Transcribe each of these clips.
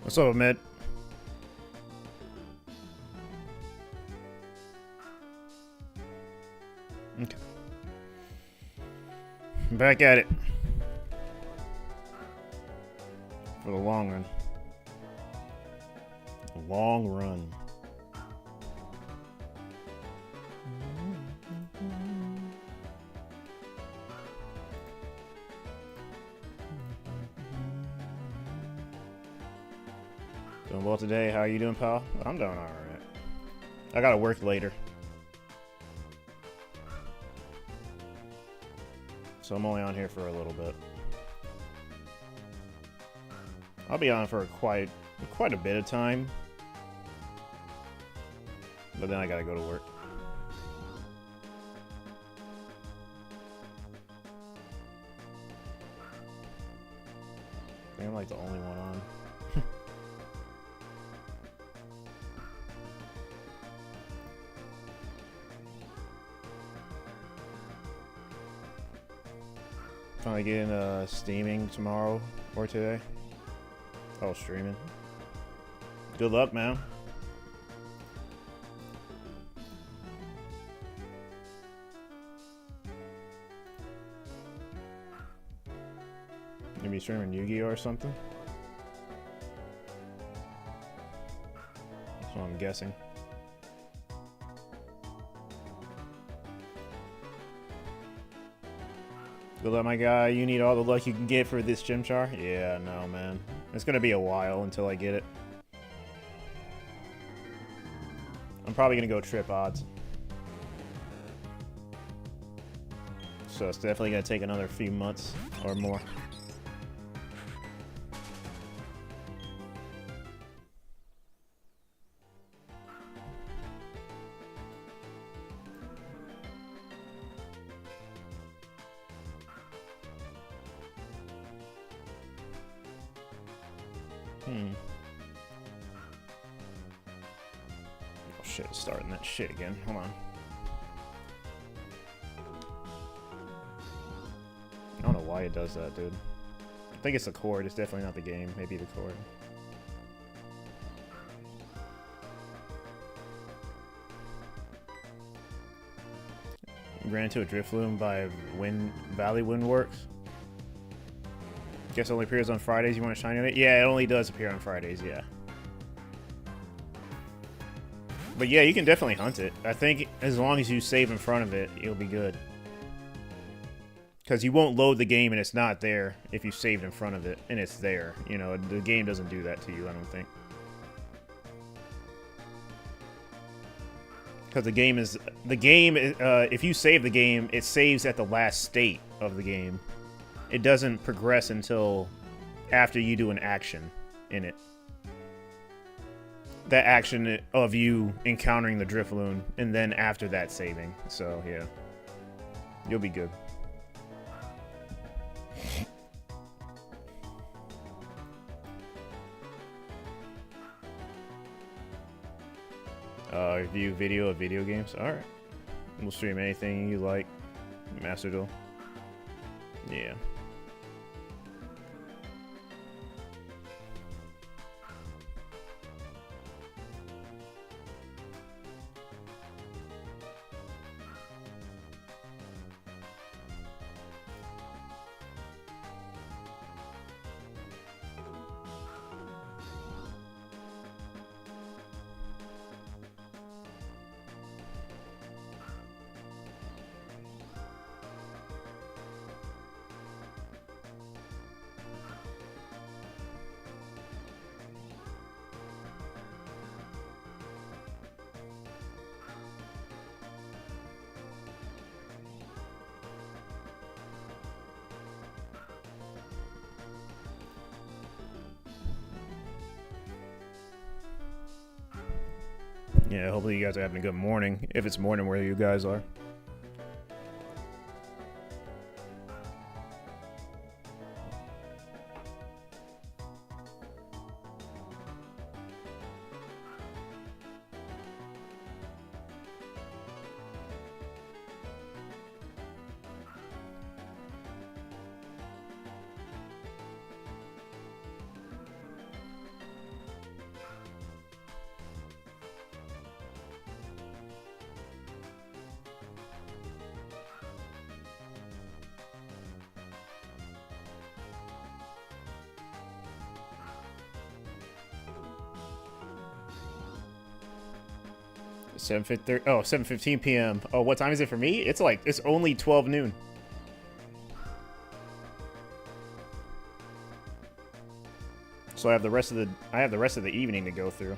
What's up, Mid? Okay. Back at it. For the long run. Long run. Doing well today. How are you doing, pal? I'm doing alright. I gotta work later. So I'm only on here for a little bit. I'll be on for quite a bit of time. But then I gotta go to work. I think I'm like the only one on. Finally getting steaming tomorrow or today. Oh, streaming. Good luck, man. Maybe streaming Yu-Gi-Oh or something. That's what I'm guessing. Good luck, my guy. You need all the luck you can get for this Chimchar. Yeah, no, man. It's gonna be a while until I get it. I'm probably gonna go trip odds. So it's definitely gonna take another few months or more. Oh shit, it's starting that shit again. Hold on. I don't know why it does that, dude. I think it's the cord. It's definitely not the game. Maybe the cord. Ran into a drift loom by Valley Windworks. Guess it only appears on Fridays. You want to shine on it? Yeah, it only does appear on Fridays, yeah. But yeah, you can definitely hunt it. I think as long as you save in front of it, you'll be good. Because you won't load the game and it's not there if you saved in front of it and it's there. You know, the game doesn't do that to you, I don't think. Because if you save the game, it saves at the last state of the game. It doesn't progress until after you do an action in it. That action of you encountering the Drifloon, and then after that saving. So, yeah. You'll be good. Review video of video games? Alright. We'll stream anything you like. Master Duel. Yeah. Yeah, hopefully you guys are having a good morning, if it's morning where you guys are. 7:30. Oh, 7:15 p.m. Oh, what time is it for me? It's only 12 noon. So I have the rest of the evening to go through.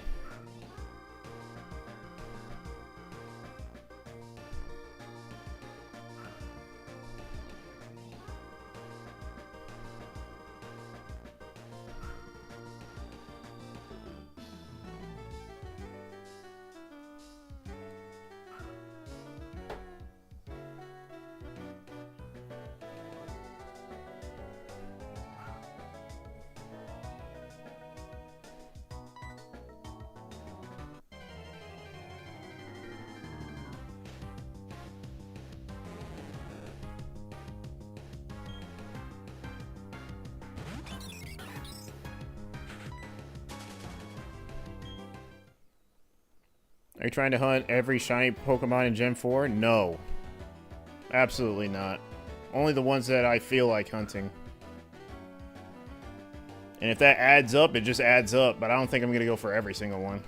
Are you trying to hunt every shiny Pokemon in Gen 4? No. Absolutely not. Only the ones that I feel like hunting. And if that adds up, it just adds up, but I don't think I'm going to go for every single one.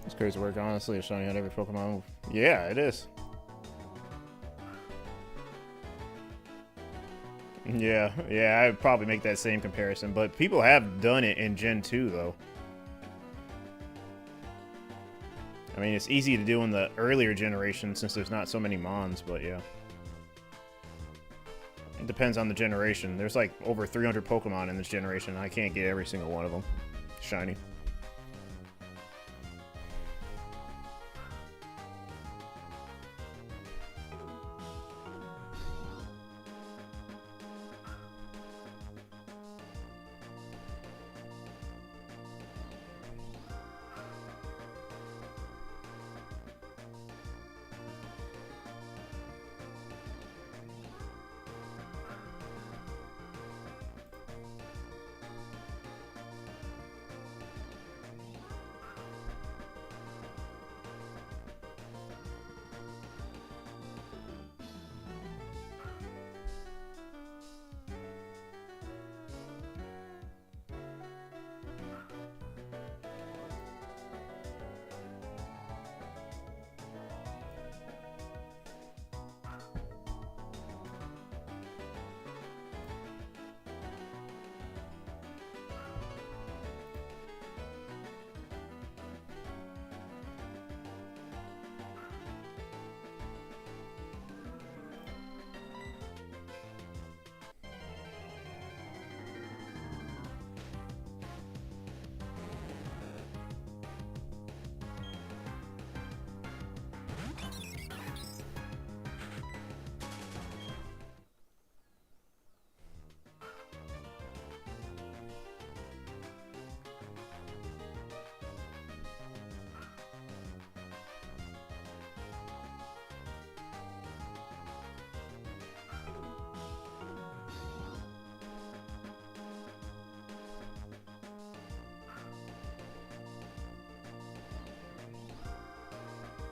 It's crazy work, honestly, of showing you how every Pokemon move. Yeah, it is. Yeah, I'd probably make that same comparison, but people have done it in Gen 2, though. I mean, it's easy to do in the earlier generation since there's not so many Mons, but yeah. It depends on the generation. There's like over 300 Pokemon in this generation, and I can't get every single one of them shiny.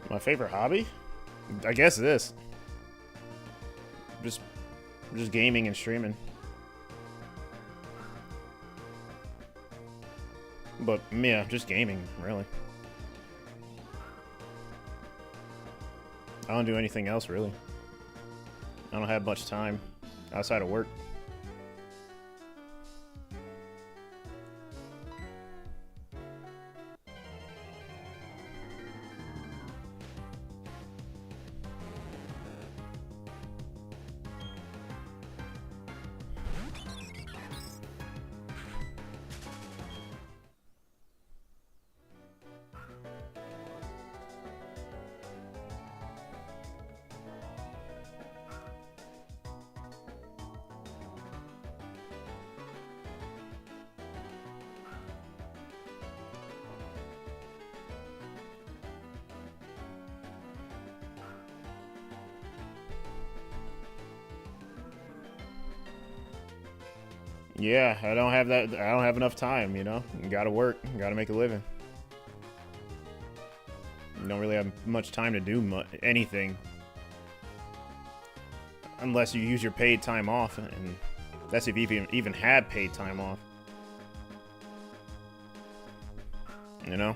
My favorite hobby? I guess this. Just gaming and streaming. But yeah, just gaming, really. I don't do anything else, really. I don't have much time outside of work. Yeah, I don't have that. I don't have enough time. You know, you gotta work. You gotta make a living. You don't really have much time to do anything unless you use your paid time off, and that's if you even had paid time off. You know.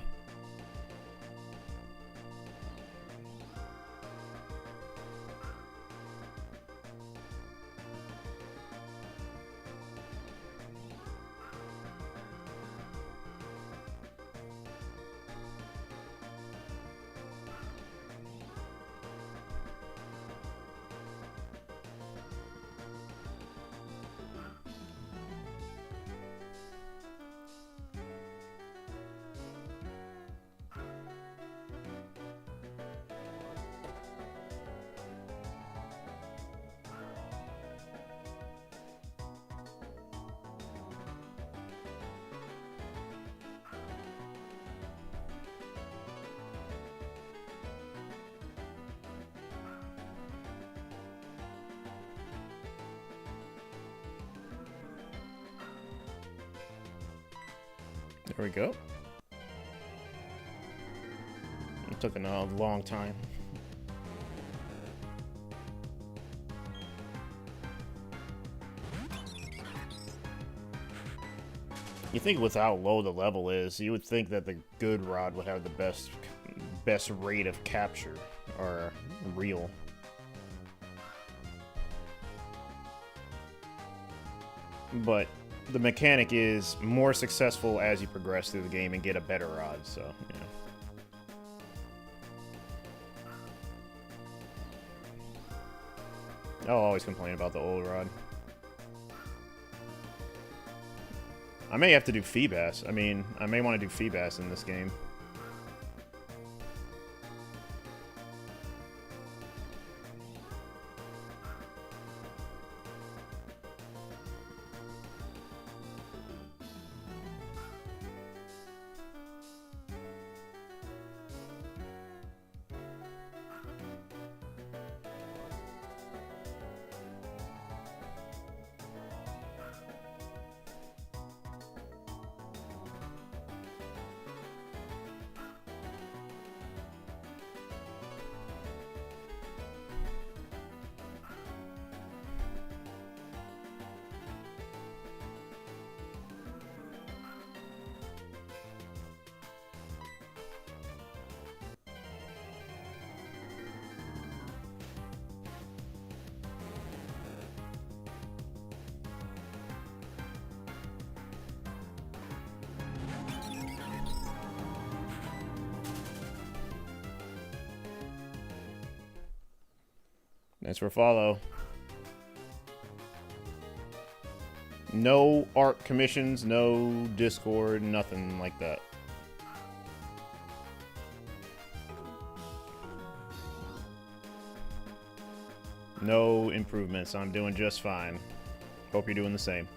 There we go. It took a long time. You think with how low the level is, you would think that the good rod would have the best rate of capture, or real. But the mechanic is more successful as you progress through the game and get a better rod, so, you know. I'll always complain about the old rod. I may have to do Feebas. I mean, I may want to do Feebas in this game. Thanks for follow. No art commissions, no Discord, nothing like that. No improvements. I'm doing just fine. Hope you're doing the same.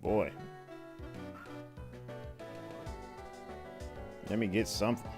Boy. Let me get something.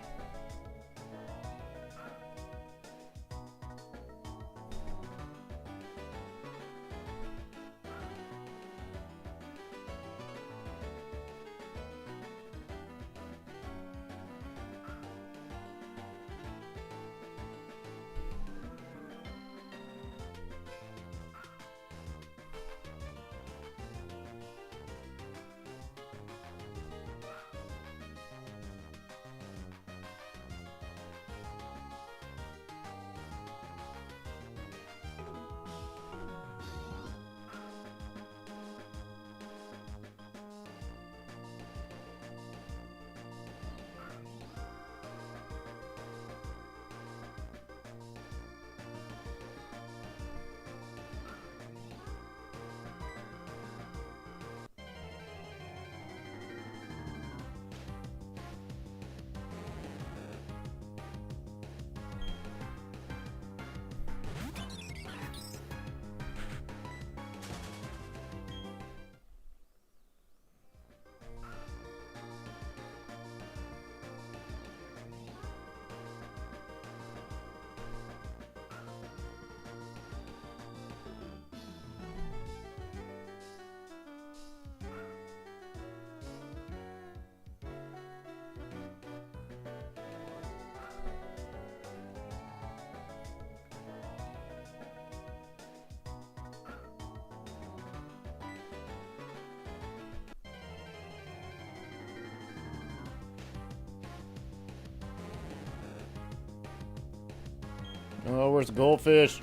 Oh, where's the goldfish?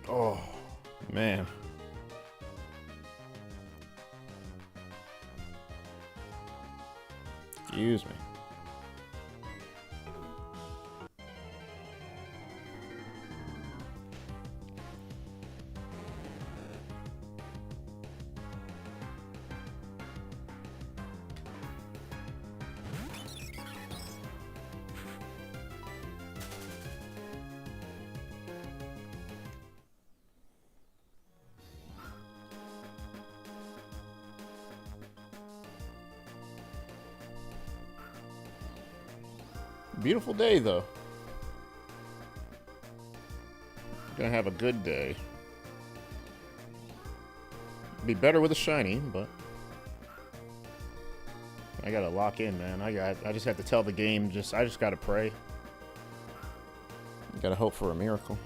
Oh, man. Excuse me. Beautiful day, though. Gonna have a good day. Be better with a shiny, but I gotta lock in, man. I just have to tell the game. I just gotta pray. Gotta hope for a miracle.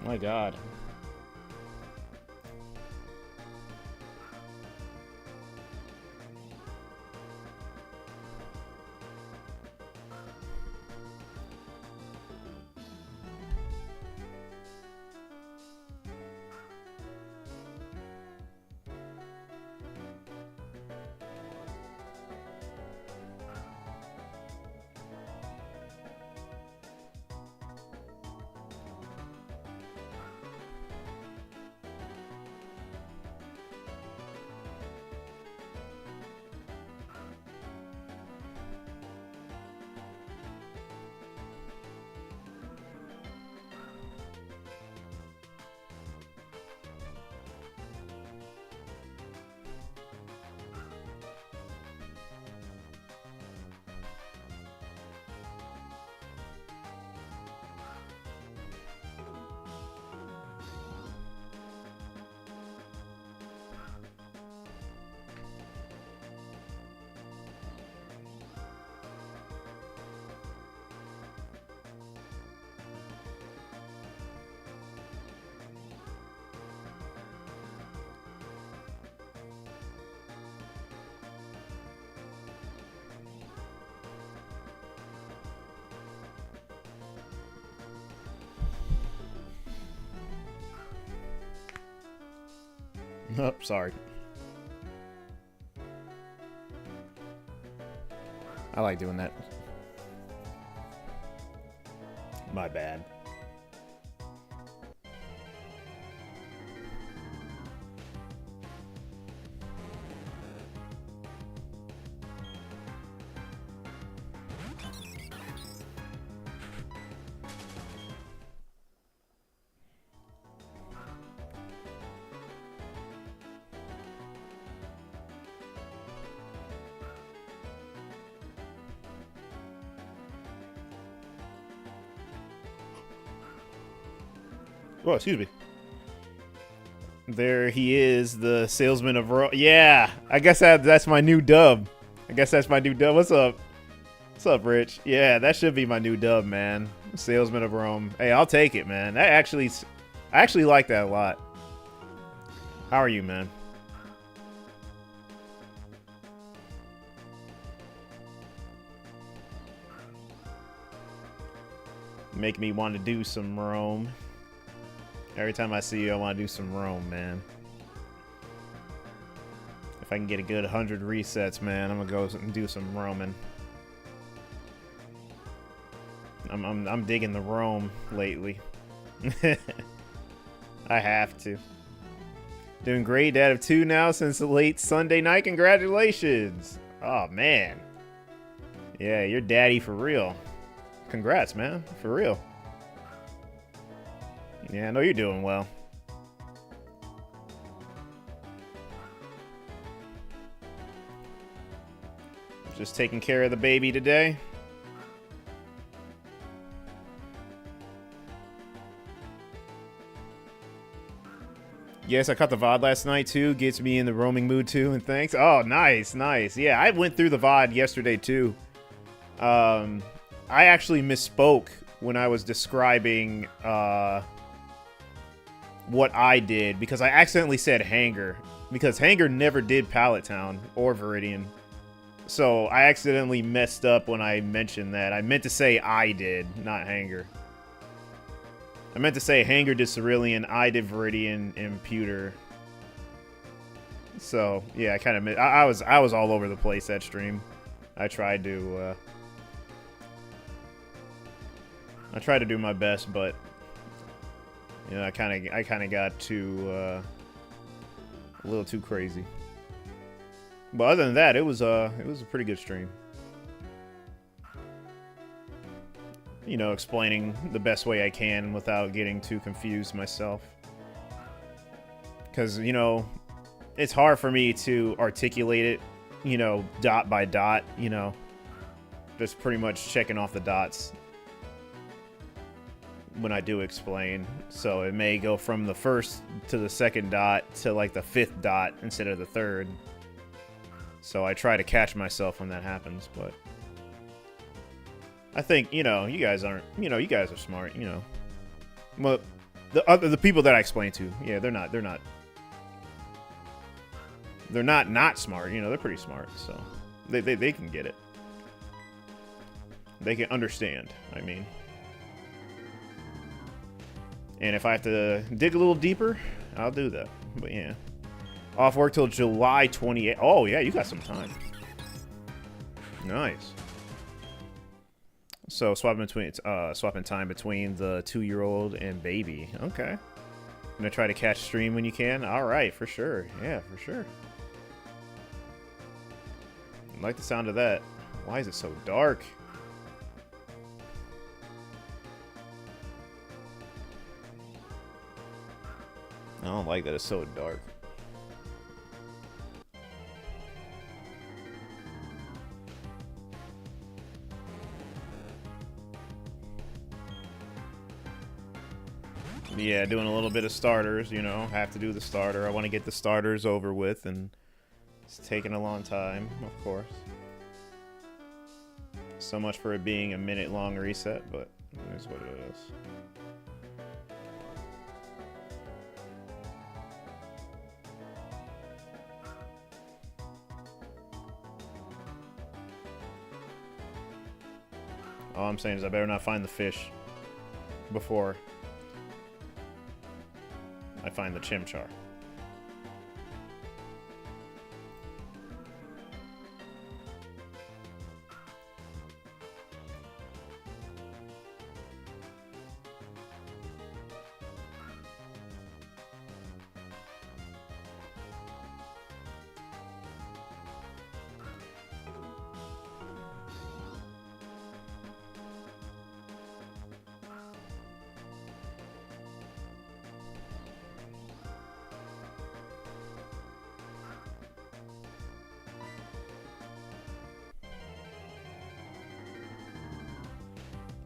My God. Oh, sorry. I like doing that. My bad. Oh, excuse me. There he is, the salesman of Rome. Yeah, I guess that's my new dub. What's up? What's up, Rich? Yeah, that should be my new dub, man. Salesman of Rome. Hey, I'll take it, man. I actually like that a lot. How are you, man? Make me want to do some Rome. Every time I see you, I want to do some Rome, man. If I can get a good 100 resets, man, I'm gonna go and do some Roman. I'm digging the Rome lately. I have to. Doing great, dad of 2 now since the late Sunday night. Congratulations! Oh man. Yeah, you're daddy for real. Congrats, man. For real. Yeah, I know you're doing well. Just taking care of the baby today. Yes, I caught the VOD last night too. Gets me in the roaming mood too, and thanks. Oh, nice, nice. Yeah, I went through the VOD yesterday too. I actually misspoke when I was describing what I did, because I accidentally said Hanger, because Hanger never did Pallet Town or Viridian. So I accidentally messed up when I mentioned that. I meant to say I did, not Hanger. I meant to say Hanger did Cerulean, I did Viridian and Pewter. So yeah, I was all over the place that stream. I tried to do my best, but you know, I kind of got too a little too crazy. But other than that, it was a pretty good stream. You know, explaining the best way I can without getting too confused myself. Because, you know, it's hard for me to articulate it, you know, dot by dot, you know. Just pretty much checking off the dots when I do explain. So it may go from the first to the second dot to like the 5th dot instead of the 3rd. So I try to catch myself when that happens, but I think, you know, you guys aren't, you know, you guys are smart, you know. Well, the people that I explain to, yeah, they're not smart, you know, they're pretty smart, so they can get it. They can understand, I mean. And if I have to dig a little deeper, I'll do that. But yeah. Off work till July 28th. Oh, yeah, you got some time. Nice. So swapping time between the 2-year-old and baby. Okay. Gonna try to catch stream when you can. All right, for sure. Yeah, for sure. I like the sound of that. Why is it so dark? I don't like that it's so dark. Yeah, doing a little bit of starters, you know. Have to do the starter. I want to get the starters over with, and it's taking a long time, of course. So much for it being a minute-long reset, but it is what it is. All I'm saying is I better not find the fish before I find the Chimchar.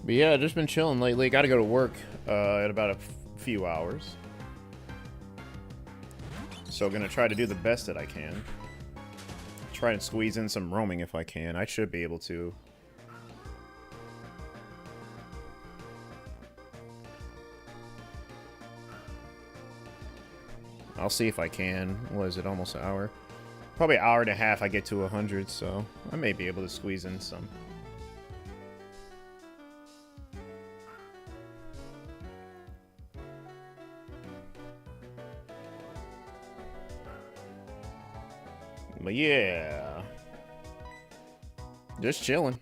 But yeah, just been chilling lately. Got to go to work in about a few hours. So gonna try to do the best that I can. Try and squeeze in some roaming if I can. I should be able to. I'll see if I can. What is it, almost an hour? Probably an hour and a half I get to 100, so I may be able to squeeze in some. But yeah. Just chilling.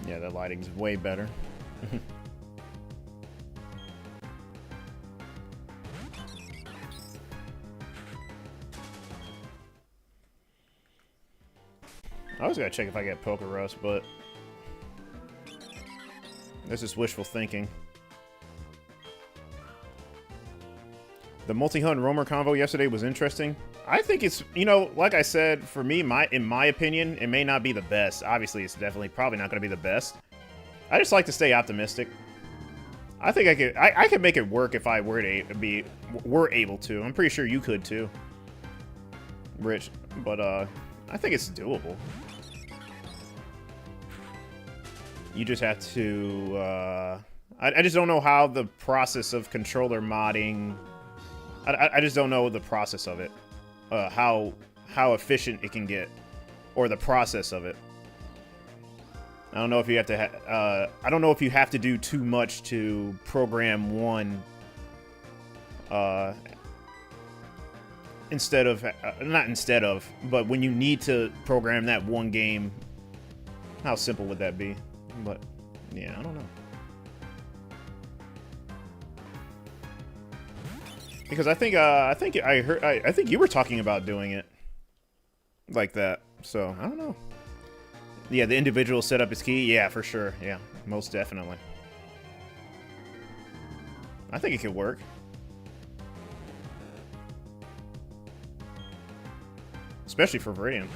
Yeah, that lighting's way better. I was gonna check if I get Poker Rust, but this is wishful thinking. The multi-hunt roamer convo yesterday was interesting. I think it's, you know, like I said, for me, in my opinion, it may not be the best. Obviously, it's definitely probably not going to be the best. I just like to stay optimistic. I think I could make it work if I were able to. I'm pretty sure you could too, Rich. But I think it's doable. You just have to. I just don't know how the process of controller modding. I just don't know the process of it. How efficient it can get, or the process of it. I don't know if you have to. I don't know if you have to do too much to program one. Instead of, not instead of, but when you need to program that one game, how simple would that be? But yeah, I don't know. Because I think I think you were talking about doing it like that. So I don't know. Yeah, the individual setup is key. Yeah, for sure. Yeah, most definitely. I think it could work. Especially for Viridian.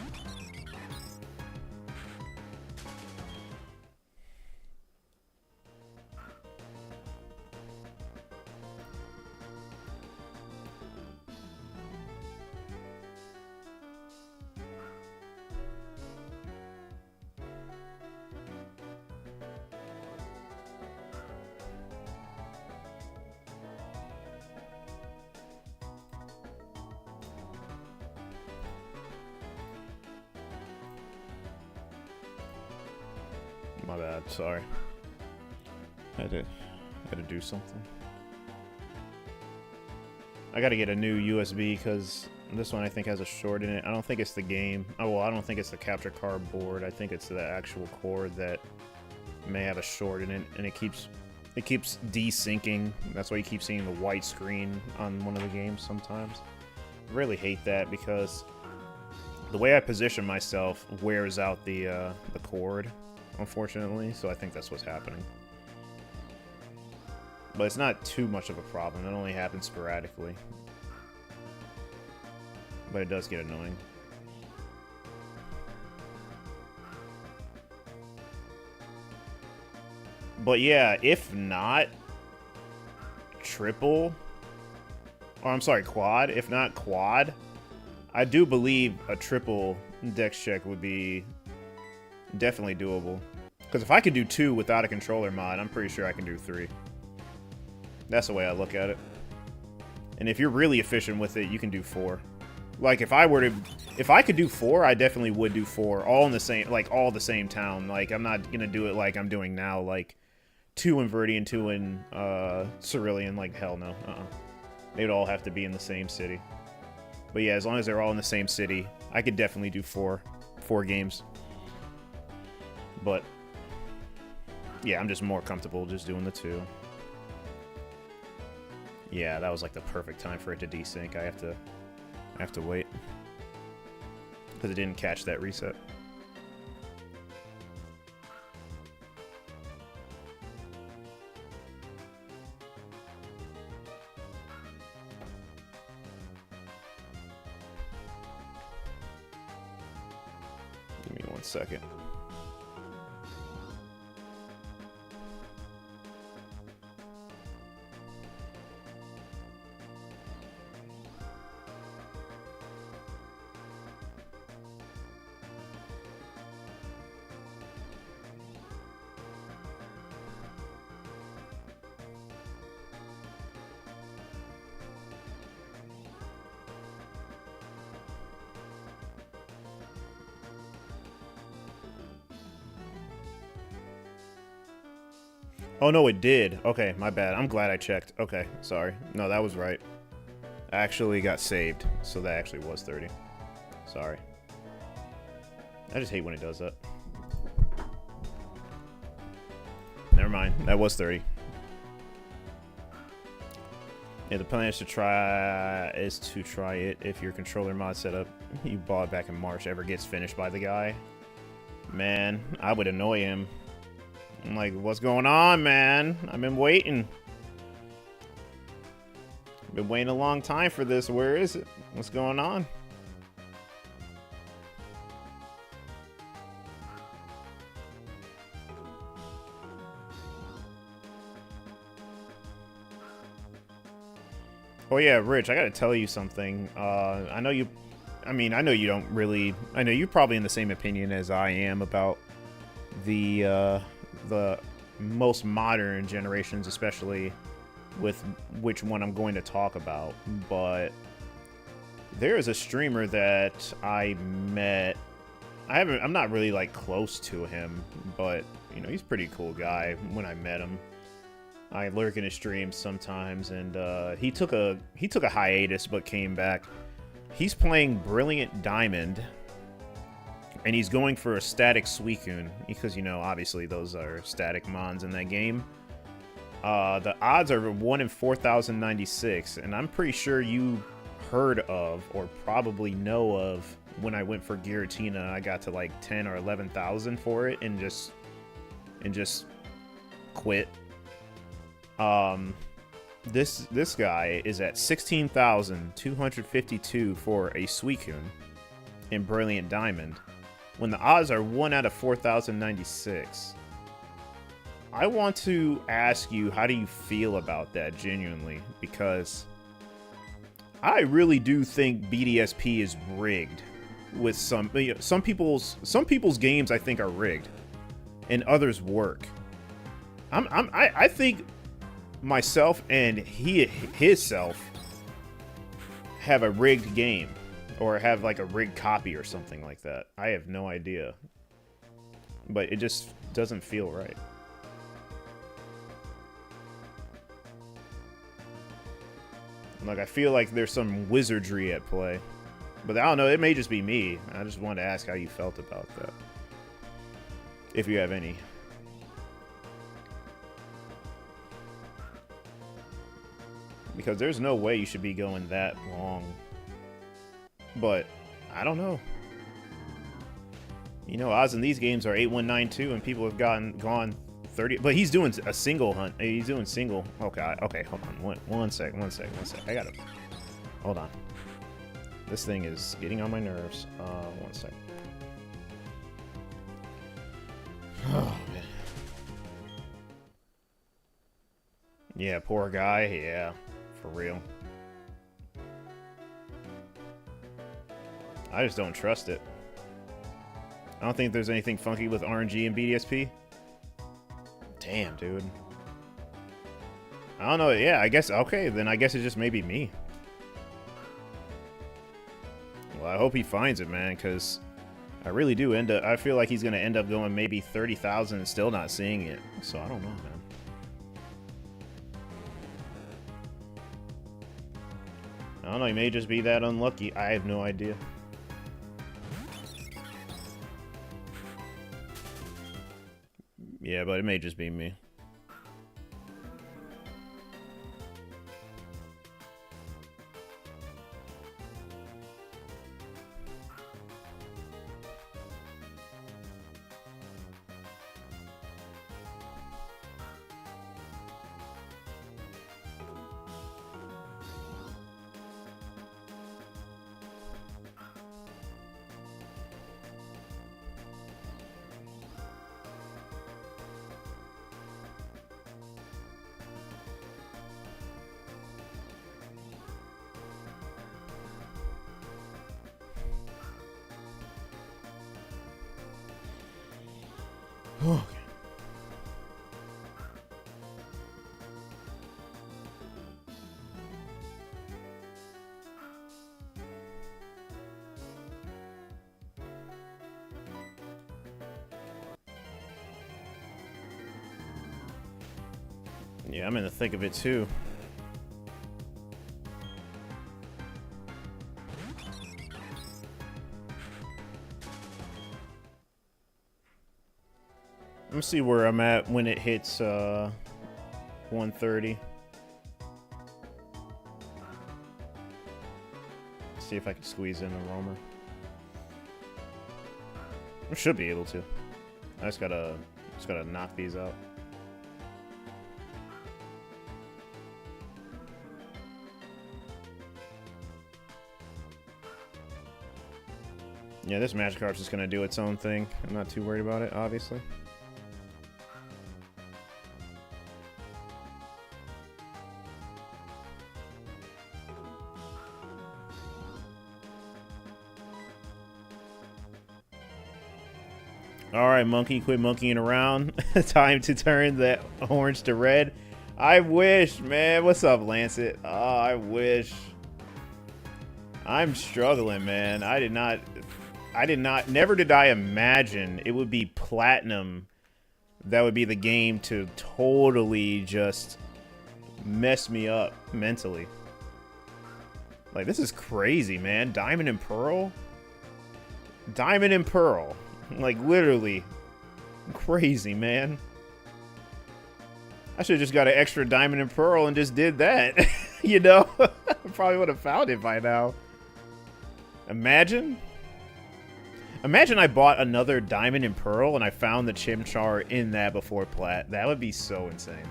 My bad, sorry. Had to do something. I gotta get a new USB because this one I think has a short in it. I don't think it's the game. Oh well, I don't think it's the capture card board. I think it's the actual cord that may have a short in it, and it keeps desyncing. That's why you keep seeing the white screen on one of the games sometimes. I really hate that because the way I position myself wears out the cord, unfortunately, so I think that's what's happening. But it's not too much of a problem. It only happens sporadically. But it does get annoying. But yeah, if not triple, or I'm sorry, quad, if not quad, I do believe a triple dex check would be definitely doable. Because if I could do 2 without a controller mod, I'm pretty sure I can do 3. That's the way I look at it. And if you're really efficient with it, you can do 4. Like if I could do 4, I definitely would do 4, all in the same, like all the same town. Like I'm not gonna do it like I'm doing now, like 2 in Viridian, 2 in Cerulean. Like hell no. They'd all have to be in the same city. But yeah, as long as they're all in the same city, I could definitely do 4 games. But yeah, I'm just more comfortable just doing the 2. Yeah, that was like the perfect time for it to desync. I have to wait. Because it didn't catch that reset. Give me 1 second. Oh, no, it did. Okay, my bad. I'm glad I checked. Okay, sorry. No, that was right. I actually got saved, so that actually was 30. Sorry. I just hate when it does that. Never mind. That was 30. Yeah, the plan is to try it if your controller mod setup you bought back in March ever gets finished by the guy. Man, I would annoy him. I'm like, what's going on, man? I've been waiting. Been waiting a long time for this. Where is it? What's going on? Oh yeah, Rich, I gotta tell you something. I know you don't really. I know you're probably in the same opinion as I am about the most modern generations, especially with which one I'm going to talk about. But there is a streamer that I met. I'm not really like close to him, but you know, he's a pretty cool guy when I met him. I lurk in his streams sometimes, and he took a hiatus but came back. He's playing Brilliant Diamond, and he's going for a static Suicune because, you know, obviously those are static mons in that game. The odds are 1 in 4,096, and I'm pretty sure you heard of or probably know of when I went for Giratina. I got to like 10 or 11,000 for it and just quit. This guy is at 16,252 for a Suicune in Brilliant Diamond, when the odds are 1 out of 4,096. I want to ask you, how do you feel about that genuinely? Because I really do think BDSP is rigged with some people's games. I think are rigged, and others work. I think myself and his self have a rigged game, or have like a rigged copy or something like that. I have no idea, but it just doesn't feel right. Like, I feel like there's some wizardry at play, but I don't know, it may just be me. I just wanted to ask how you felt about that, if you have any. Because there's no way you should be going that long. But, I don't know. You know, odds in these games are 8192, and people have gone 30. But he's doing a single hunt. He's doing single. Okay, hold on. One sec. I gotta... Hold on. This thing is getting on my nerves. 1 sec. Oh, man. Yeah, poor guy. Yeah. For real. I just don't trust it. I don't think there's anything funky with RNG and BDSP. Damn, dude. I don't know. Yeah, I guess. Okay, then I guess it just may be me. Well, I hope he finds it, man, because I really do end up... I feel like he's going to end up going maybe 30,000 and still not seeing it. So I don't know, man. I don't know, he may just be that unlucky. I have no idea. Yeah, but it may just be me. Yeah, I'm in the thick of it too. Let me see where I'm at when it hits 130. See if I can squeeze in a roamer. I should be able to. I just gotta knock these out. Yeah, this Magikarp's just gonna do its own thing. I'm not too worried about it, obviously. Alright, monkey, quit monkeying around. Time to turn that orange to red. I wish, man. What's up, Lancet? Oh, I wish. I'm struggling, man. Never did I imagine it would be Platinum that would be the game to totally just mess me up mentally. Like, this is crazy, man. Diamond and Pearl? Diamond and Pearl. Like, literally. Crazy, man. I should have just got an extra Diamond and Pearl and just did that. You know? I probably would have found it by now. Imagine. Imagine I bought another Diamond and Pearl and I found the Chimchar in that before Plat. That would be so insane.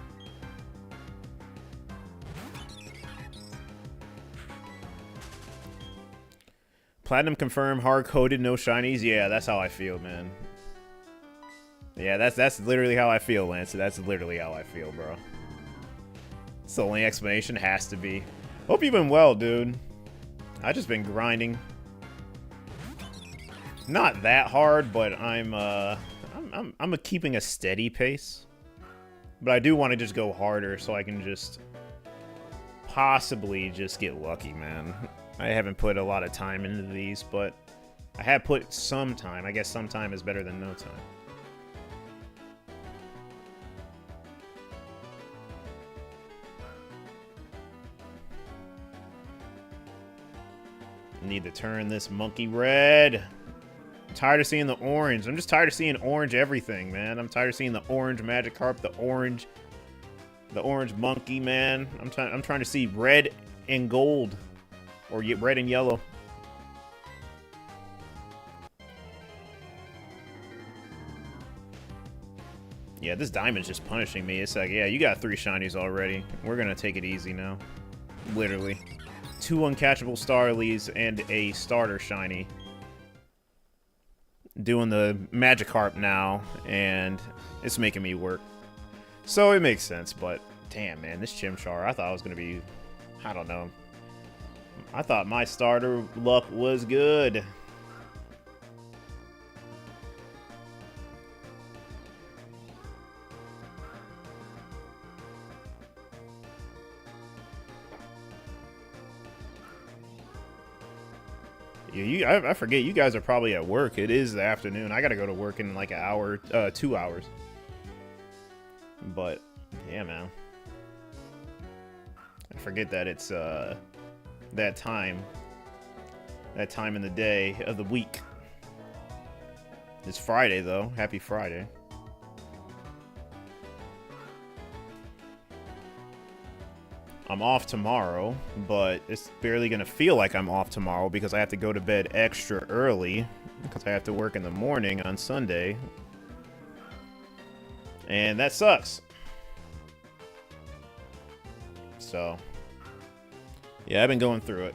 Platinum confirmed, hard-coded, no shinies. Yeah, that's how I feel, man. Yeah, that's literally how I feel, Lance. That's literally how I feel, bro. It's the only explanation. Has to be. Hope you've been well, dude. I just been grinding. Not that hard, but I'm keeping a steady pace. But I do want to just go harder so I can just possibly just get lucky, man. I haven't put a lot of time into these, but I have put some time. I guess some time is better than no time. Need to turn this monkey red. I'm tired of seeing the orange. I'm just tired of seeing orange everything, man. I'm tired of seeing the orange Magikarp, the orange monkey, man. I'm trying to see red and gold. Or red and yellow. Yeah, this diamond's just punishing me. It's like, yeah, you got 3 shinies already. We're gonna take it easy now. Literally. 2 uncatchable Starlies and a starter shiny. Doing the Magikarp now, and it's making me work. So it makes sense, but damn, man, this Chimchar, I thought it was gonna be, I don't know. I thought my starter luck was good. Yeah, I forget you guys are probably at work. It is the afternoon. I gotta go to work in like an hour, 2 hours. But yeah, man. I forget that it's that time in the day of the week. It's Friday though. Happy Friday. I'm off tomorrow, but it's barely gonna feel like I'm off tomorrow because I have to go to bed extra early because I have to work in the morning on Sunday. And that sucks. So yeah, I've been going through it.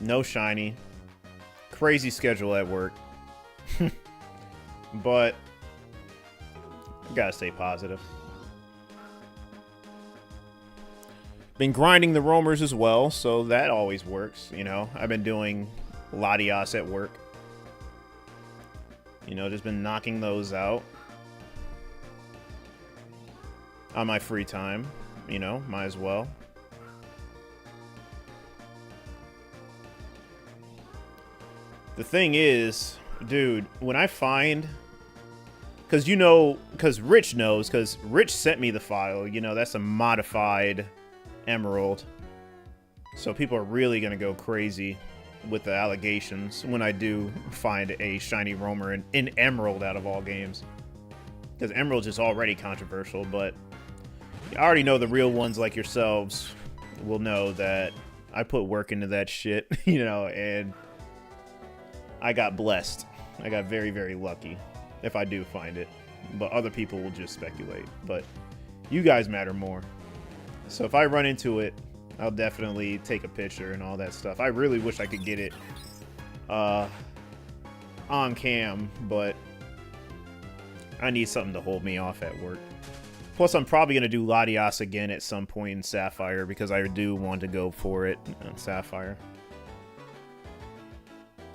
No shiny. Crazy schedule at work. But I gotta stay positive. Been grinding the roamers as well, so that always works, you know. I've been doing Latias at work. You know, just been knocking those out. on my free time. You know, might as well. The thing is, dude, when I find... Because, you know, because Rich knows, because Rich sent me the file. You know, that's a modified emerald. So people are really going to go crazy with the allegations when I do find a shiny roamer in Emerald out of all games. Because Emerald is already controversial, but I already know the real ones like yourselves will know that I put work into that shit, you know, and I got blessed. I got very, very lucky if I do find it. But other people will just speculate. But you guys matter more. So if I run into it, I'll definitely take a picture and all that stuff. I really wish I could get it on cam, but I need something to hold me off at work. Plus, I'm probably going to do Latias again at some point in Sapphire because I do want to go for it on Sapphire.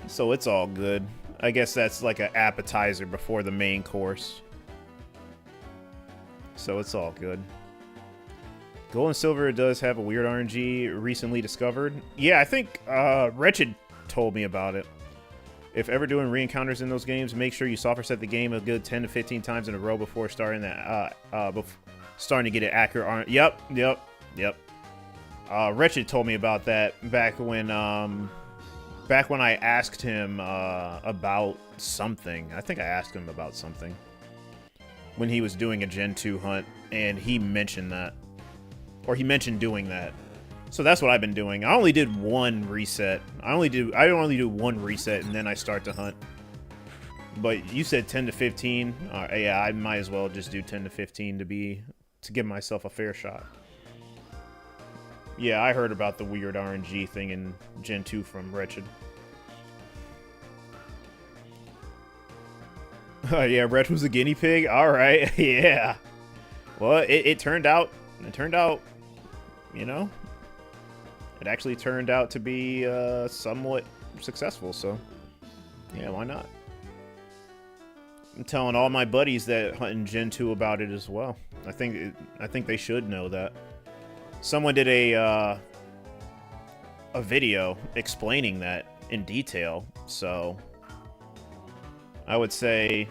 So it's all good. I guess that's like an appetizer before the main course. So it's all good. Gold and Silver does have a weird RNG recently discovered. Yeah, I think Wretched told me about it. If ever doing re-encounters in those games, make sure you soft reset the game a good 10 to 15 times in a row before starting that. Starting to get it accurate. Yep. Wretched told me about that back when I asked him about something. I think I asked him about something when he was doing a Gen 2 hunt, and he mentioned that. Or he mentioned doing that. So that's what I've been doing. I only did one reset. I only do one reset and then I start to hunt. But you said 10 to 15. Yeah, I might as well just do 10 to 15 to give myself a fair shot. Yeah, I heard about the weird RNG thing in Gen 2 from Wretched. Yeah, Wretched was a guinea pig? Alright, yeah. Well, it turned out, you know, it actually turned out to be somewhat successful, so yeah, why not? I'm telling all my buddies that hunt in Gen 2 about it as well. I think they should know that. Someone did a video explaining that in detail, so I would say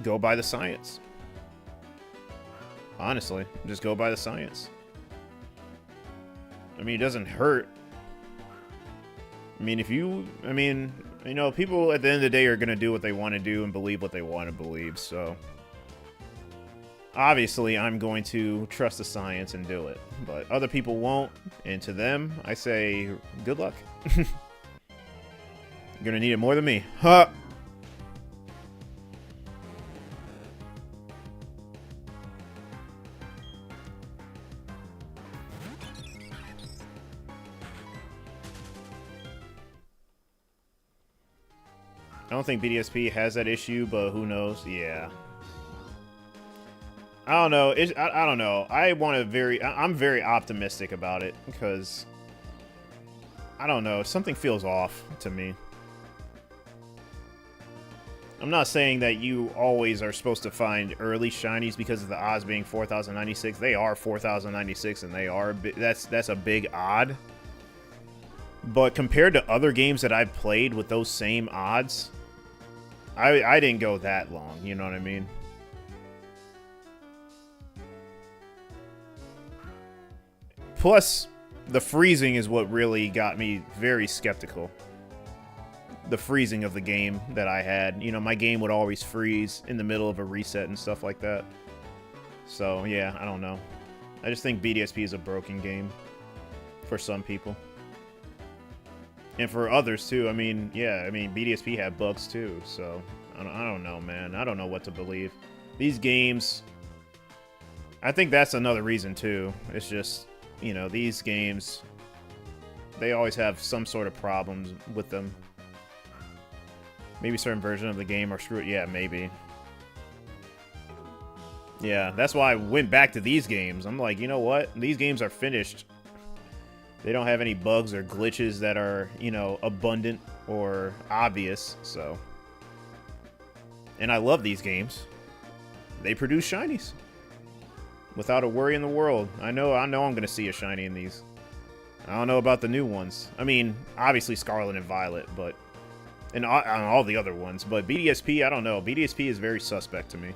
go by the science. Honestly, just go by the science. I mean, it doesn't hurt. I mean, you know, people at the end of the day are going to do what they want to do and believe what they want to believe, so obviously I'm going to trust the science and do it, but other people won't, and to them, I say, good luck. You're going to need it more than me. Huh! I don't think BDSP has that issue, but who knows? Yeah. I don't know. I don't know. I'm very optimistic about it because I don't know. Something feels off to me. I'm not saying that you always are supposed to find early shinies because of the odds being 4,096. They are 4,096, and they are that's a big odd. But compared to other games that I've played with those same odds, I didn't go that long, you know what I mean? Plus, the freezing is what really got me very skeptical. The freezing of the game that I had. You know, my game would always freeze in the middle of a reset and stuff like that. So, yeah, I don't know. I just think BDSP is a broken game for some people. And for others, too. I mean, yeah, I mean, BDSP had bugs, too. So, I don't know, man. I don't know what to believe. These games... I think that's another reason, too. It's just, you know, these games... They always have some sort of problems with them. Maybe a certain version of the game are screwed. Yeah, maybe. Yeah, that's why I went back to these games. I'm like, you know what? These games are finished. They don't have any bugs or glitches that are, you know, abundant or obvious, so. And I love these games. They produce shinies. Without a worry in the world. I know I'm gonna see a shiny in these. I don't know about the new ones. I mean, obviously Scarlet and Violet, but... And on all the other ones. But BDSP, I don't know. BDSP is very suspect to me.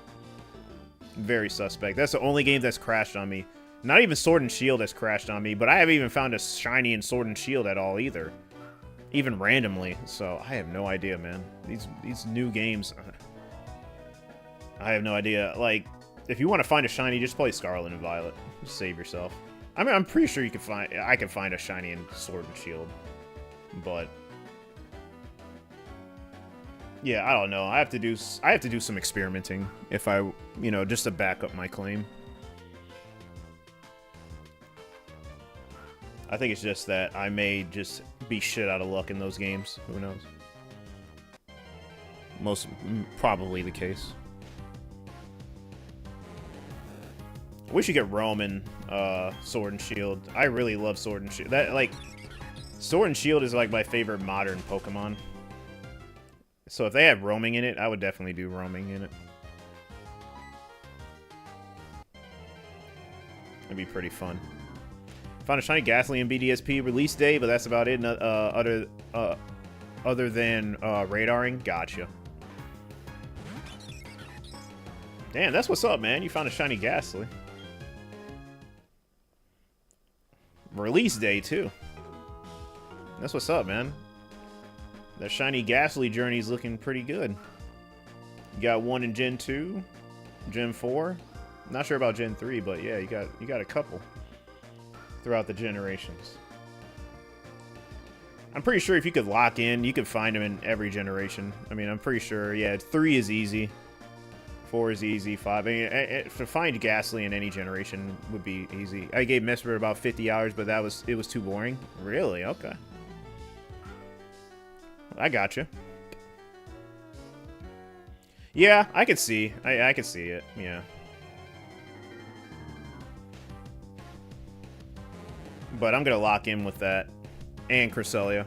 Very suspect. That's the only game that's crashed on me. Not even Sword and Shield has crashed on me, but I haven't even found a shiny in Sword and Shield at all either. Even randomly. So, I have no idea, man. These new games... I have no idea. Like, if you want to find a shiny, just play Scarlet and Violet. Just save yourself. I mean, I'm pretty sure you can find... I can find a shiny in Sword and Shield. But... yeah, I don't know. I have to do some experimenting if I, you know, just to back up my claim. I think it's just that I may just be shit out of luck in those games. Who knows? Most probably the case. I wish you could roam in Sword and Shield. I really love Sword and Shield. That like Sword and Shield is like my favorite modern Pokemon. So if they had roaming in it, I would definitely do roaming in it. It'd be pretty fun. Found a shiny Ghastly in BDSP release day, but that's about it. Other than radaring, gotcha. Damn, that's what's up, man. You found a shiny Ghastly. Release day too. That's what's up, man. That shiny Ghastly journey's looking pretty good. You got one in Gen 2, Gen 4. Not sure about Gen 3, but yeah, you got a couple throughout the generations. I'm pretty sure if you could lock in, you could find them in every generation. I mean, I'm pretty sure, yeah, 3 is easy. 4 is easy, 5. I mean, to find Ghastly in any generation would be easy. I gave Mesmer about 50 hours, but it was too boring. Really? Okay. I gotcha. Yeah, I could see. I could see it. Yeah. But I'm gonna lock in with that. And Cresselia.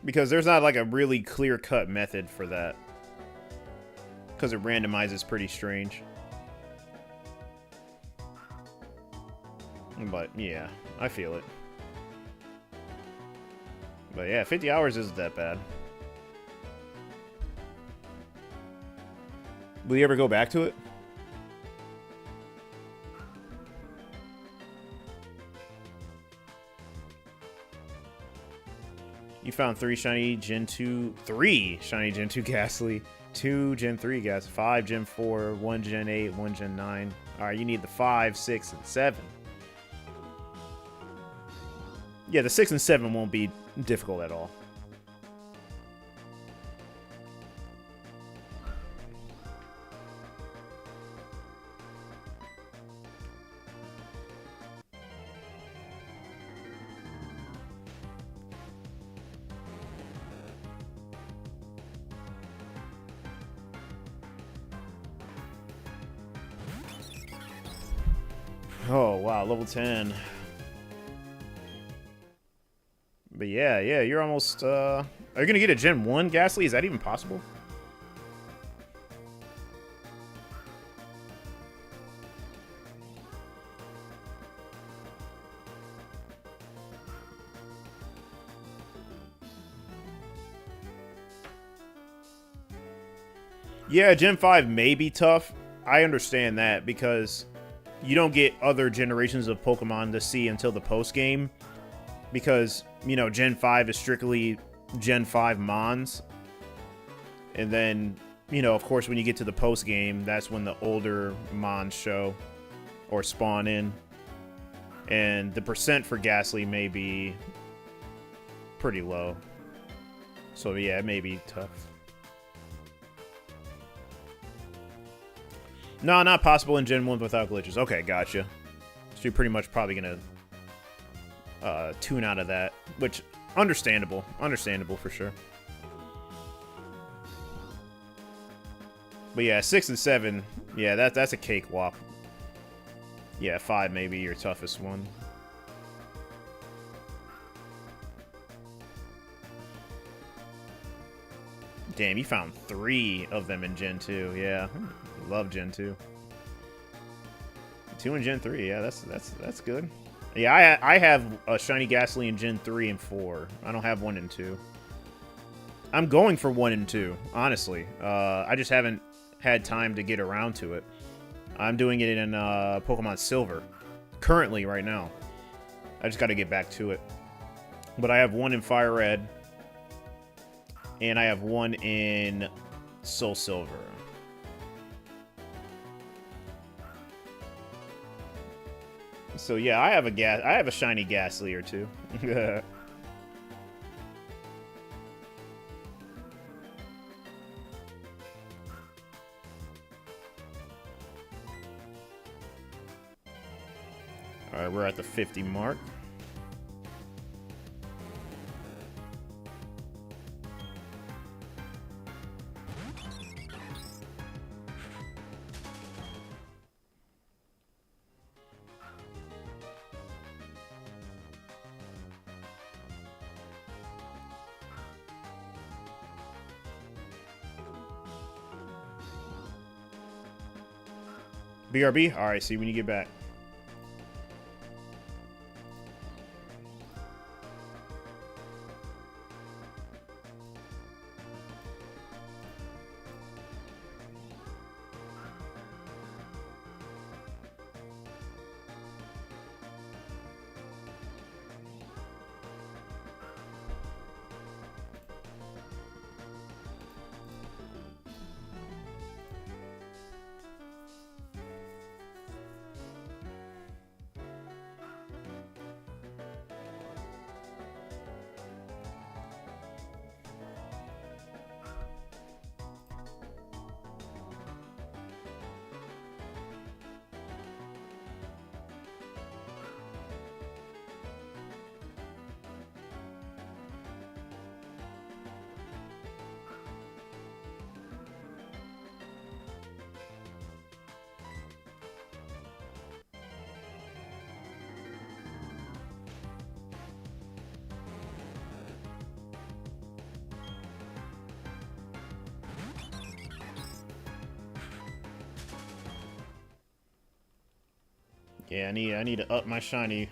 Because there's not like a really clear-cut method for that. Because it randomizes pretty strange. But, yeah, I feel it. But, yeah, 50 hours isn't that bad. Will you ever go back to it? You found 3 shiny Gen 2... 3 shiny Gen 2 Ghastly. 2 Gen 3 Ghastly. 5 Gen 4. 1 Gen 8. 1 Gen 9. Alright, you need the 5, 6, and 7. Yeah, the 6 and 7 won't be difficult at all. Oh, wow, level 10. But yeah, you're almost, are you gonna get a Gen 1 Ghastly? Is that even possible? Yeah, Gen 5 may be tough. I understand that because you don't get other generations of Pokemon to see until the post-game. Because, you know, Gen 5 is strictly Gen 5 Mons. And then, you know, of course, when you get to the post-game, that's when the older Mons show or spawn in. And the percent for Ghastly may be pretty low. So, yeah, it may be tough. No, not possible in Gen 1 without glitches. Okay, gotcha. So you're pretty much probably going to tune out of that, which understandable for sure. But yeah, 6 and 7, yeah, that's a cakewalk. Yeah, 5 may be your toughest one. Damn, you found 3 of them in Gen 2. Yeah, love Gen 2. 2 in Gen 3. Yeah, that's good. Yeah, I have a shiny Ghastly in Gen 3 and 4. I don't have 1 and 2. I'm going for 1 and 2, honestly. I just haven't had time to get around to it. I'm doing it in Pokemon Silver, currently, right now. I just got to get back to it. But I have 1 in Fire Red, and I have 1 in Soul Silver. So yeah, I have a shiny Ghastly or 2. Alright, we're at the 50 mark. BRB? Alright, see you when you get back. Yeah, I need to up my shiny.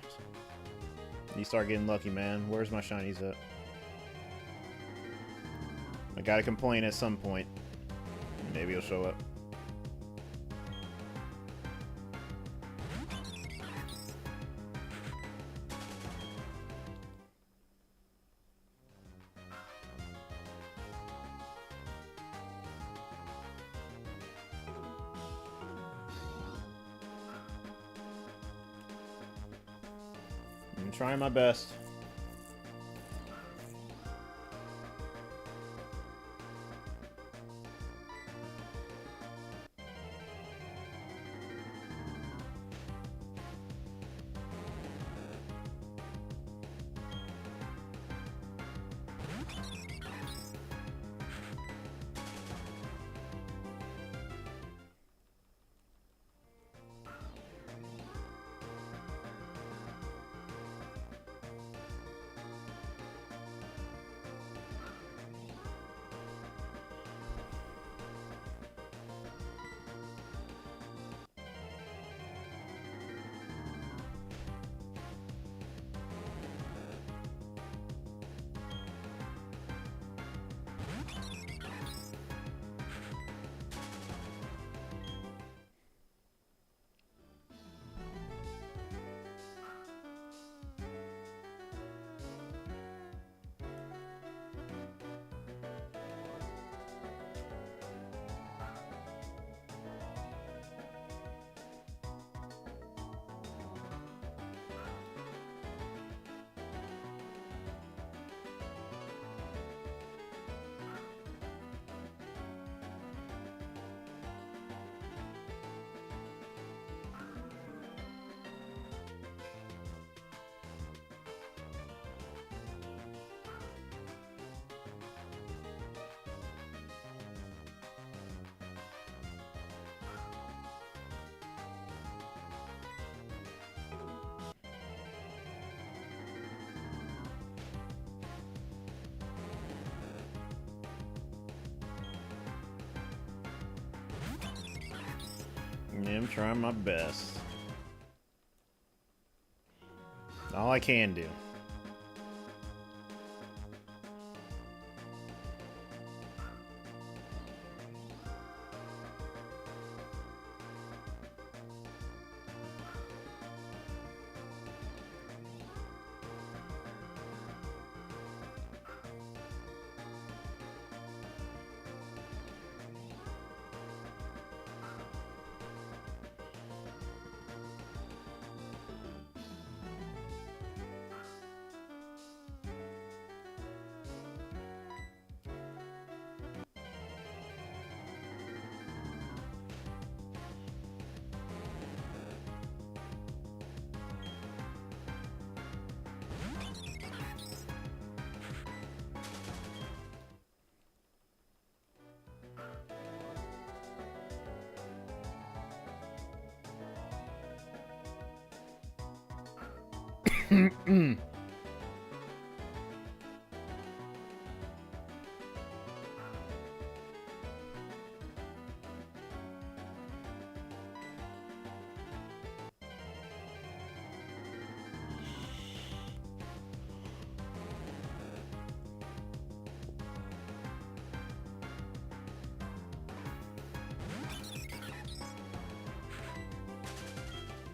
You start getting lucky, man. Where's my shinies at? I gotta complain at some point. Maybe it'll show up. I'm trying my best. Yeah, I'm trying my best. All I can do.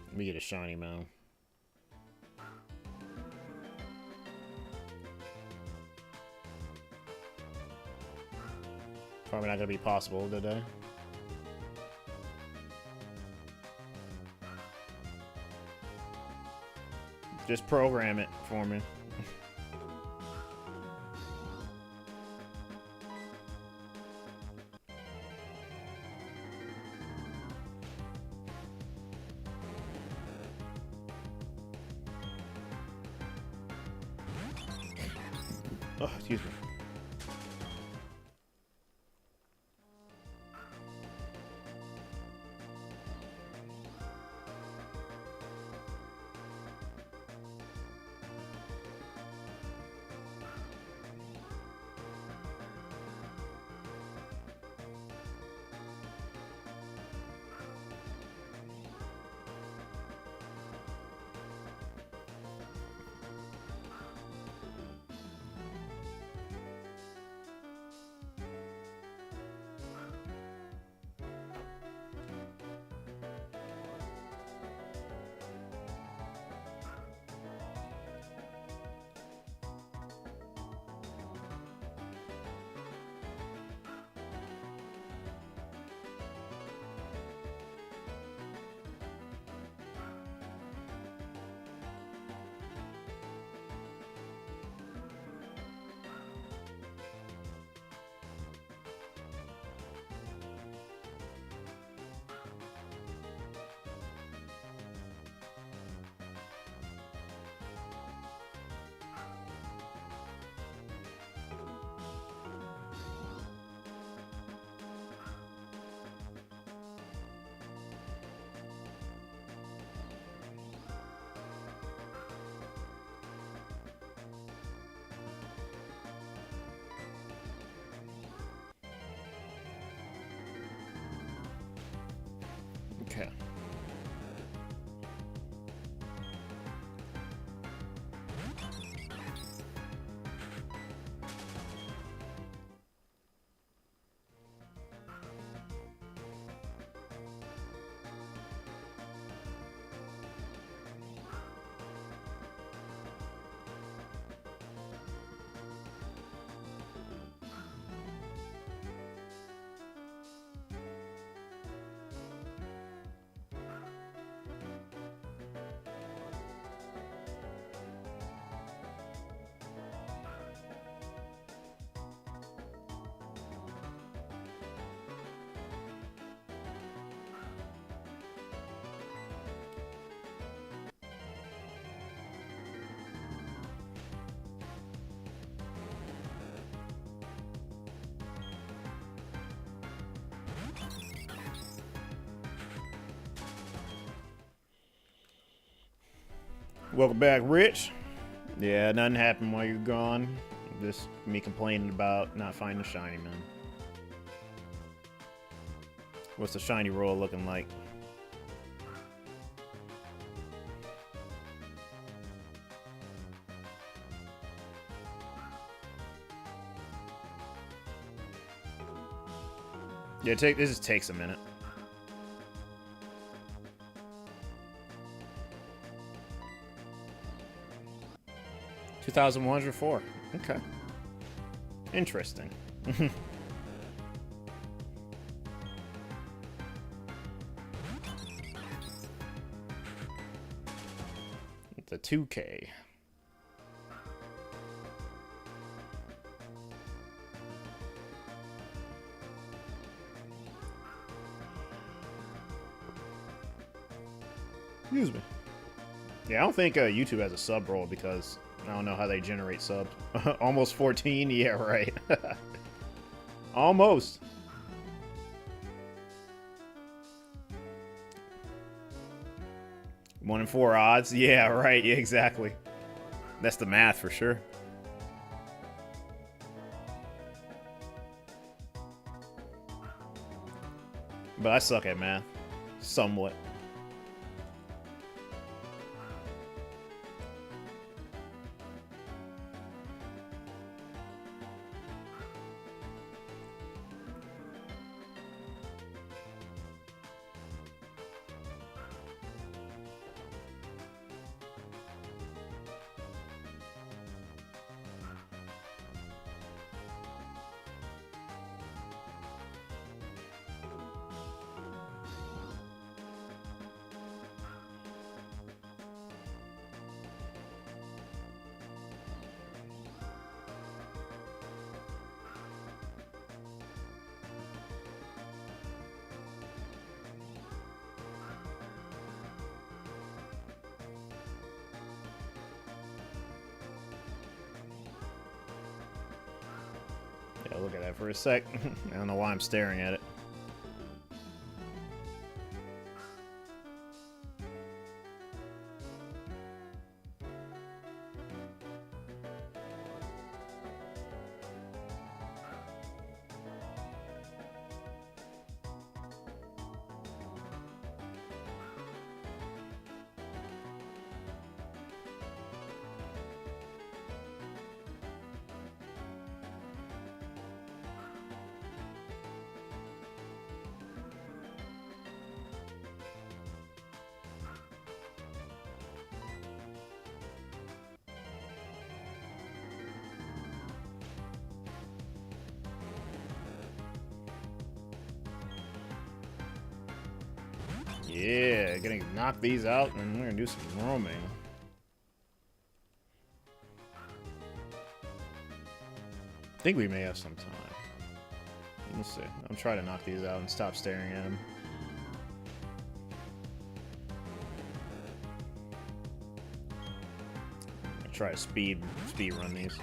Let me get a shiny mount. Probably not gonna be possible today. Just program it for me. Oh, excuse me. Okay. Welcome back, Rich. Yeah, nothing happened while you're gone. Just me complaining about not finding a shiny, man. What's the shiny roll looking like? Yeah, this just takes a minute. $2,104. Okay. Interesting. It's a 2K. Excuse me. Yeah, I don't think YouTube has a sub roll because I don't know how they generate subs. Almost 14? Yeah, right. Almost. One in 4 odds? Yeah, right. Yeah, exactly. That's the math for sure. But I suck at math. Somewhat. Yeah, look at that for a sec. I don't know why I'm staring at it. Yeah, gonna knock these out and we're gonna do some roaming. I think we may have some time. Let's see. I'm trying to knock these out and stop staring at them. Try to speed run these.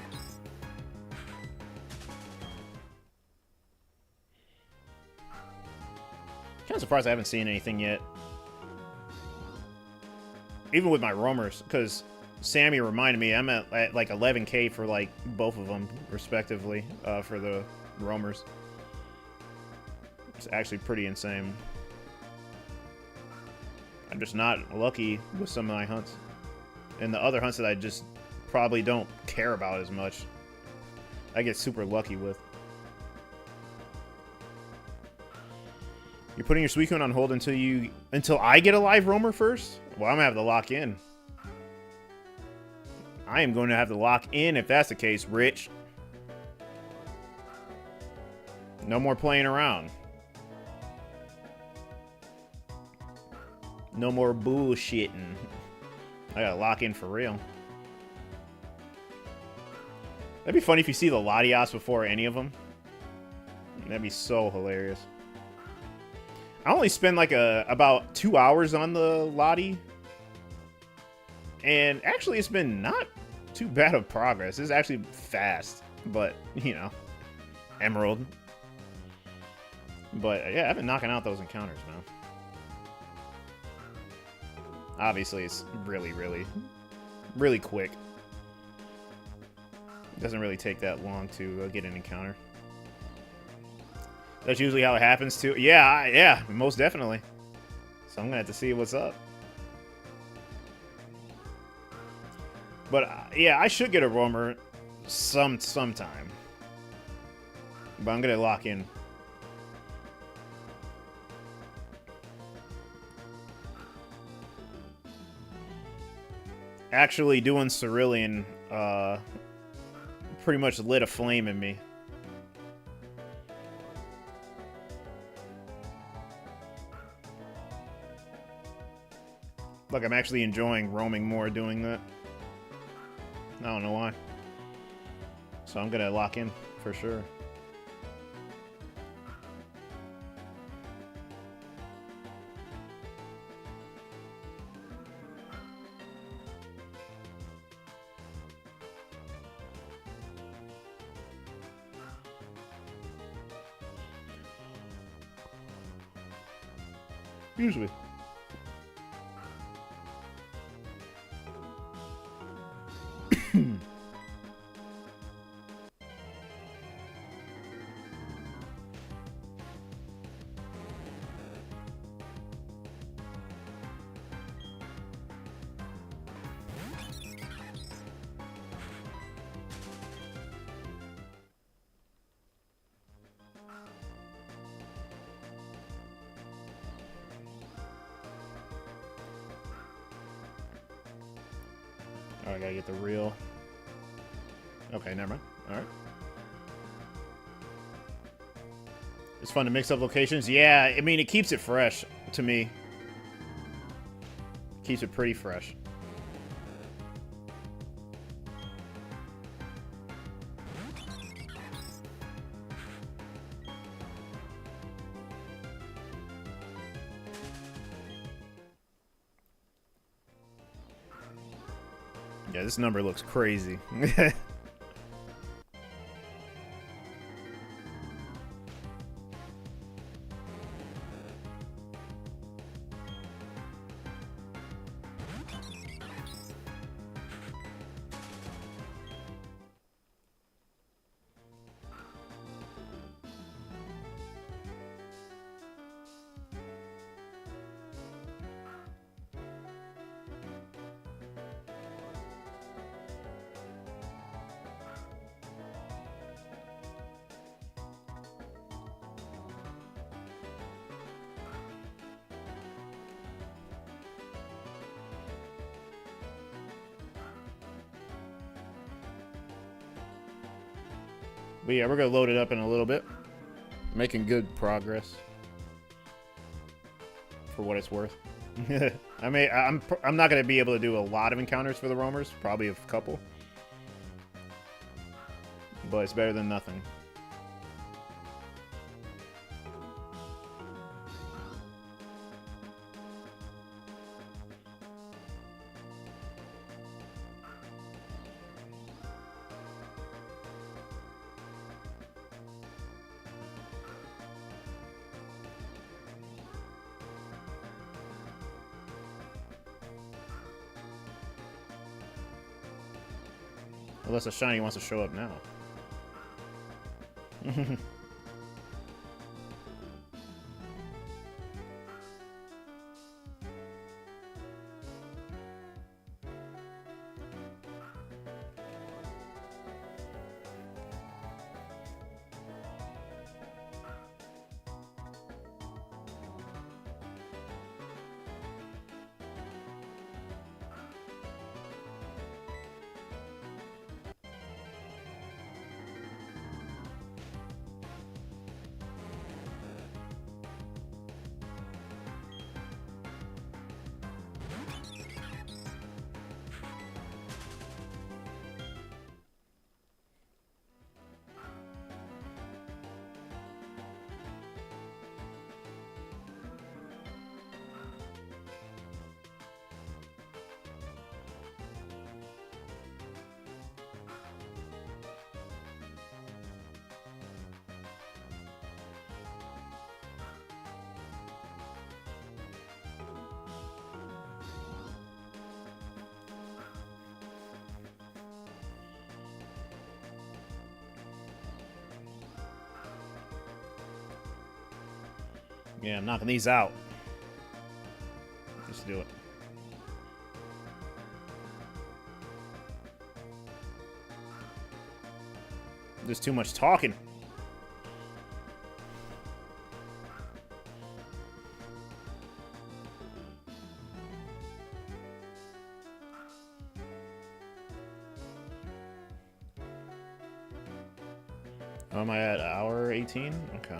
Kind of surprised I haven't seen anything yet. Even with my roamers, because Sammy reminded me I'm at like 11K for like both of them respectively for the roamers. It's actually pretty insane. I'm just not lucky with some of my hunts. And the other hunts that I just probably don't care about as much, I get super lucky with. You're putting your Suicune on hold until I get a live roamer first? Well, I'm gonna have to lock in. I am going to have to lock in if that's the case, Rich. No more playing around. No more bullshitting. I gotta lock in for real. That'd be funny if you see the Latias before any of them. That'd be so hilarious. I only spend like about 2 hours on the Lottie. And actually it's been not too bad of progress. It's actually fast. But, you know, Emerald. But yeah, I've been knocking out those encounters, man. Obviously it's really, really quick. It doesn't really take that long to get an encounter. That's usually how it happens too. Yeah, most definitely. So I'm gonna have to see what's up. But yeah, I should get a roamer sometime. But I'm gonna lock in. Actually doing Cerulean pretty much lit a flame in me. Like, I'm actually enjoying roaming more doing that. I don't know why. So I'm gonna lock in for sure. Usually. Oh, I gotta get the real. Okay, never mind. Alright. It's fun to mix up locations. Yeah, I mean, it keeps it fresh to me. Keeps it pretty fresh. Yeah, this number looks crazy. But yeah, we're gonna load it up in a little bit. Making good progress. For what it's worth. I mean, I'm not gonna be able to do a lot of encounters for the roamers. Probably a couple. But it's better than nothing. Unless a shiny wants to show up now. Yeah, I'm knocking these out. Just do it. There's too much talking. Oh, am I at hour 18? Okay.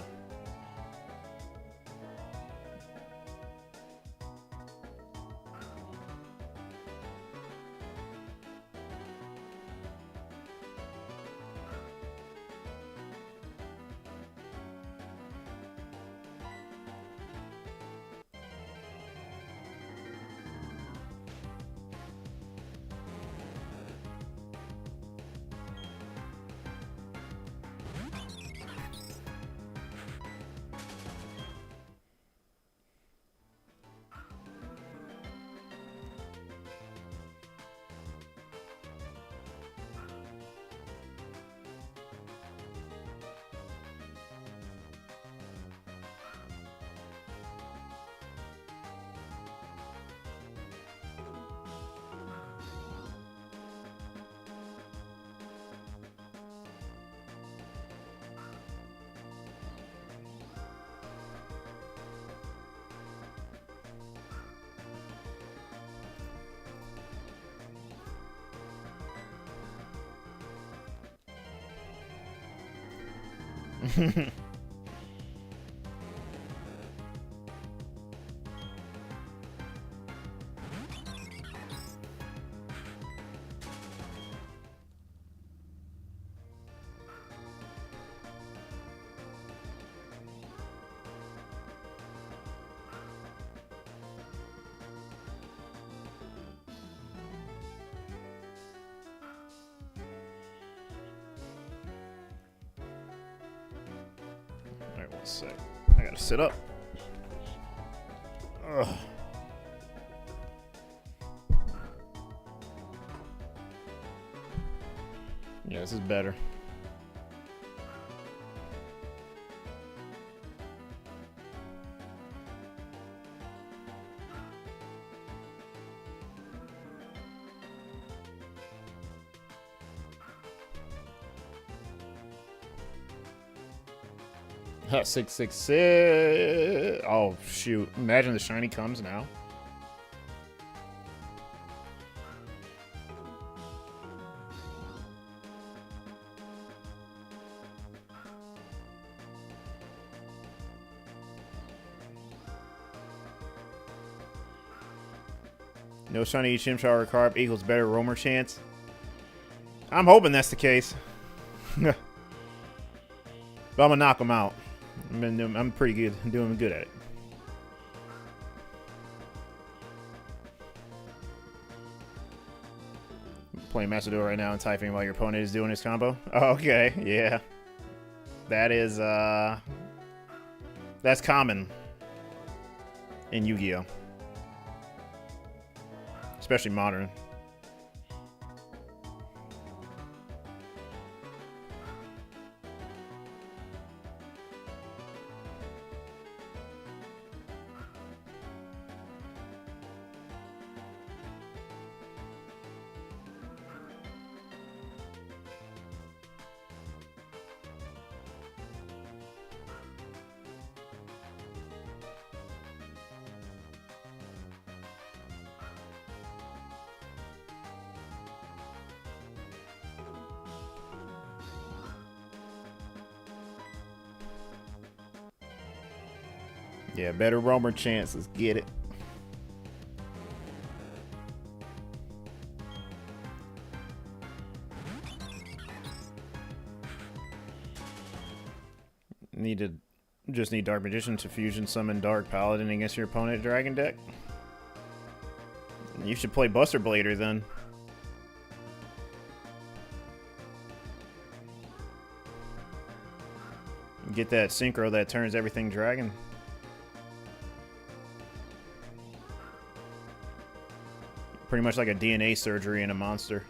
Alright, 1 sec. I gotta sit up. Ugh. Yeah, this is better. Huh, 666. Oh, shoot. Imagine the shiny comes now. No shiny Chimchar or Carp equals better roamer chance. I'm hoping that's the case. But I'm gonna knock him out. I'm pretty good. I'm doing good at it. I'm playing Master Duel right now and typing while your opponent is doing his combo. Oh, okay, yeah. That is, that's common in Yu-Gi-Oh! Especially modern. Yeah, better roamer chance. Let's get it. Just need Dark Magician to fusion summon Dark Paladin against your opponent Dragon deck. You should play Buster Blader then. Get that synchro that turns everything dragon. Pretty much like a DNA surgery in a monster.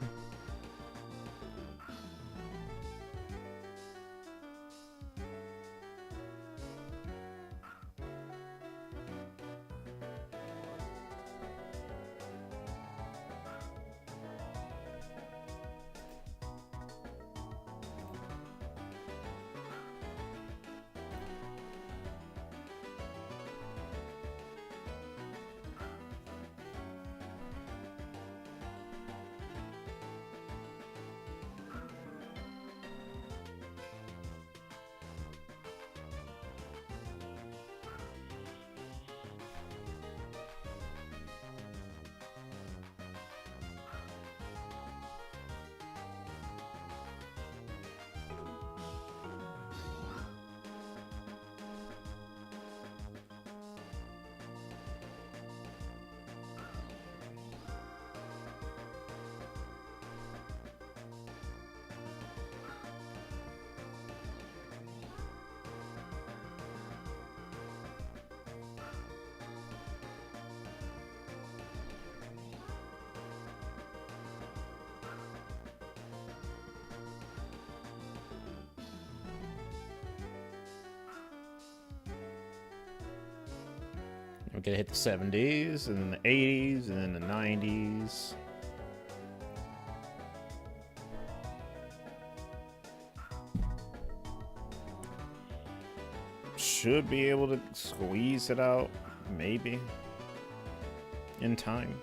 Get hit the 70s, and then the 80s, and then the 90s. Should be able to squeeze it out, maybe, in time.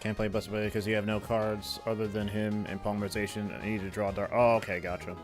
Can't play Buster Blade because you have no cards other than him and polymerization. I need to draw a dart. Oh, okay, gotcha.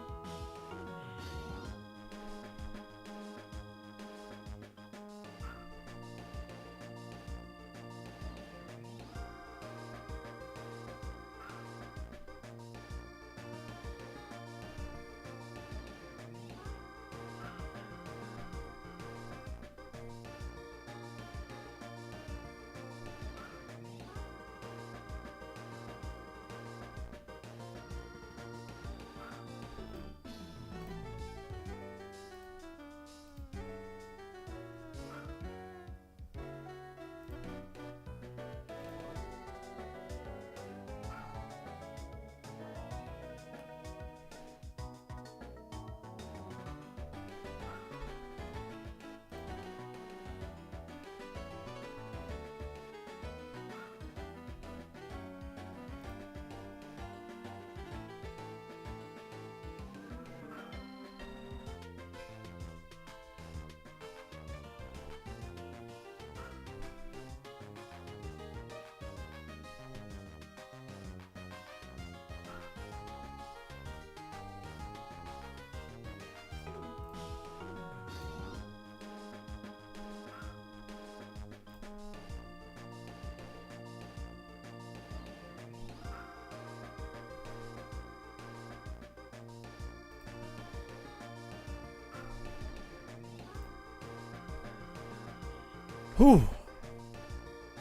Whew.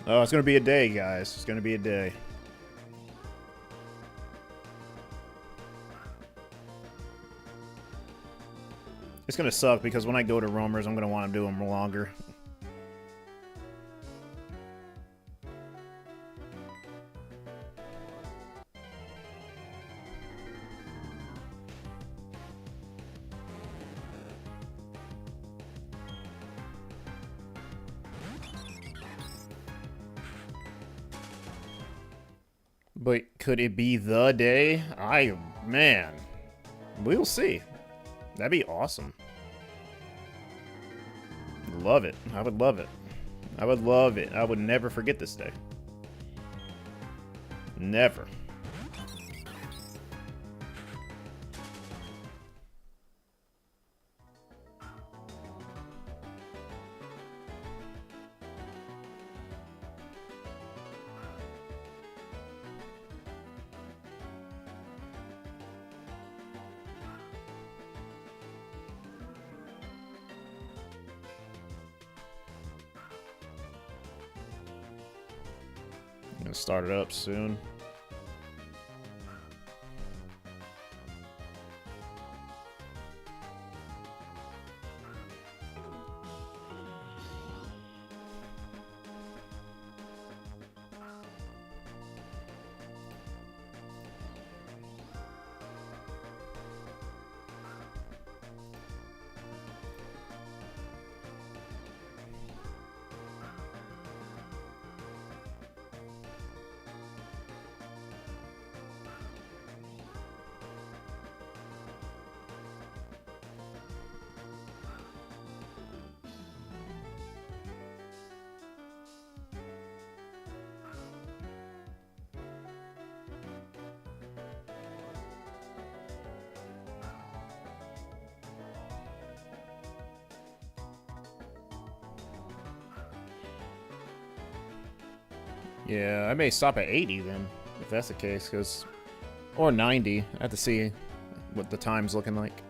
Oh, it's gonna be a day, guys. It's gonna be a day. It's gonna suck because when I go to roamers, I'm gonna want to do them longer. But could it be the day? Man, we'll see. That'd be awesome. Love it. I would love it. I would love it. I would never forget this day. Never. Gonna start it up soon. Yeah, I may stop at 80 then, if that's the case, because... Or 90. I have to see what the time's looking like.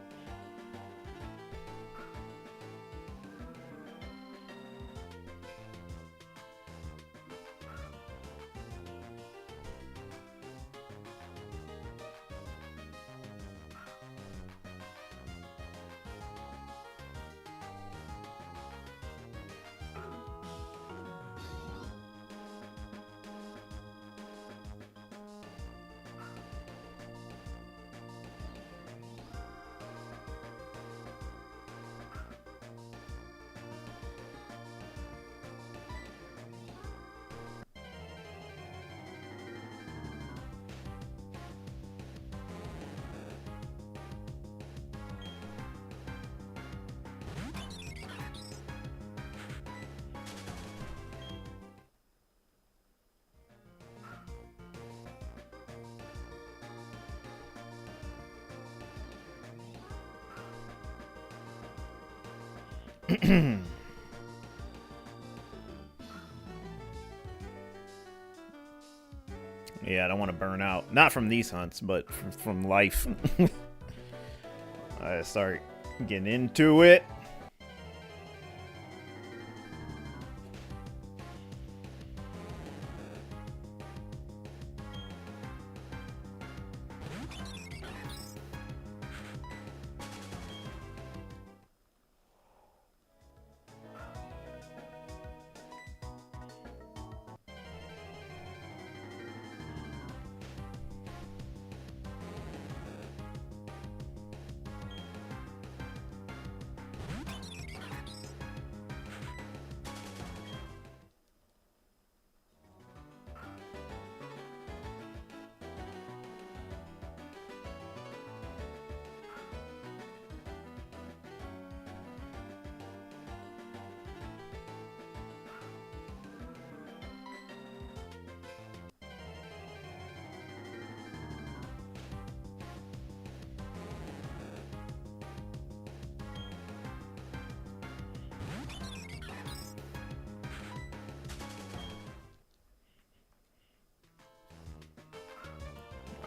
Yeah, I don't want to burn out. Not from these hunts, but from life. I start getting into it.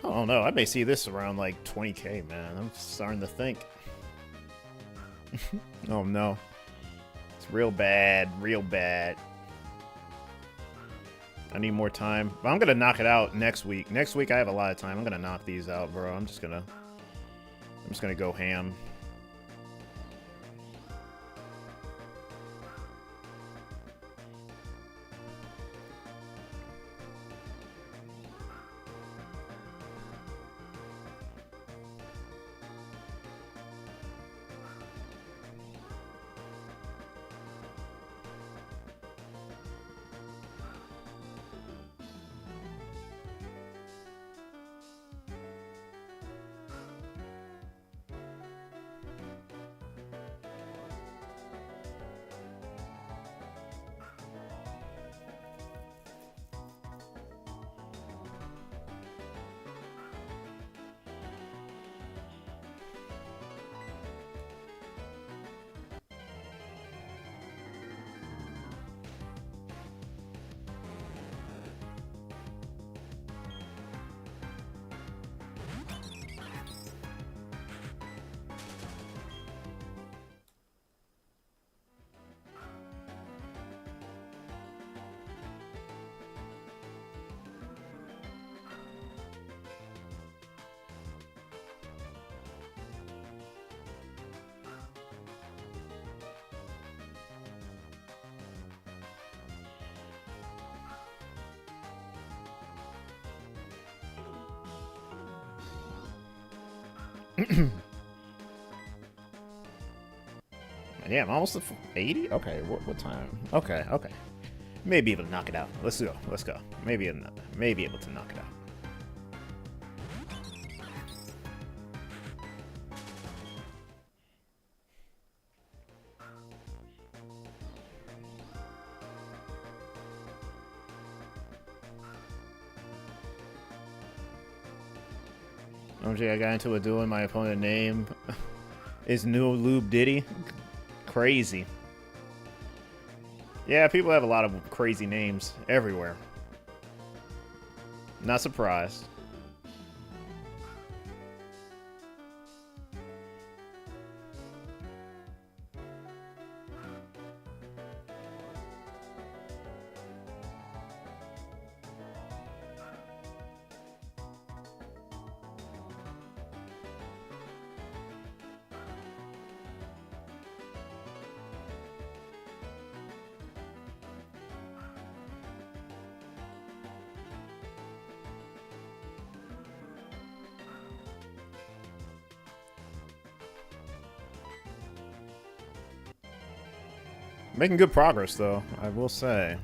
Oh no, I may see this around like 20k, man. I'm starting to think. Oh no. It's real bad, real bad. I need more time. But I'm gonna knock it out next week. Next week I have a lot of time. I'm gonna knock these out, bro. I'm just gonna go ham. Yeah, I'm almost at 80? Okay, what time? Okay, okay. Maybe able to knock it out. Let's go. Let's go. Maybe able to knock it out. I got into a duel and my opponent name is New Lube Diddy. Crazy. Yeah, people have a lot of crazy names everywhere. Not surprised. Making good progress, though, I will say.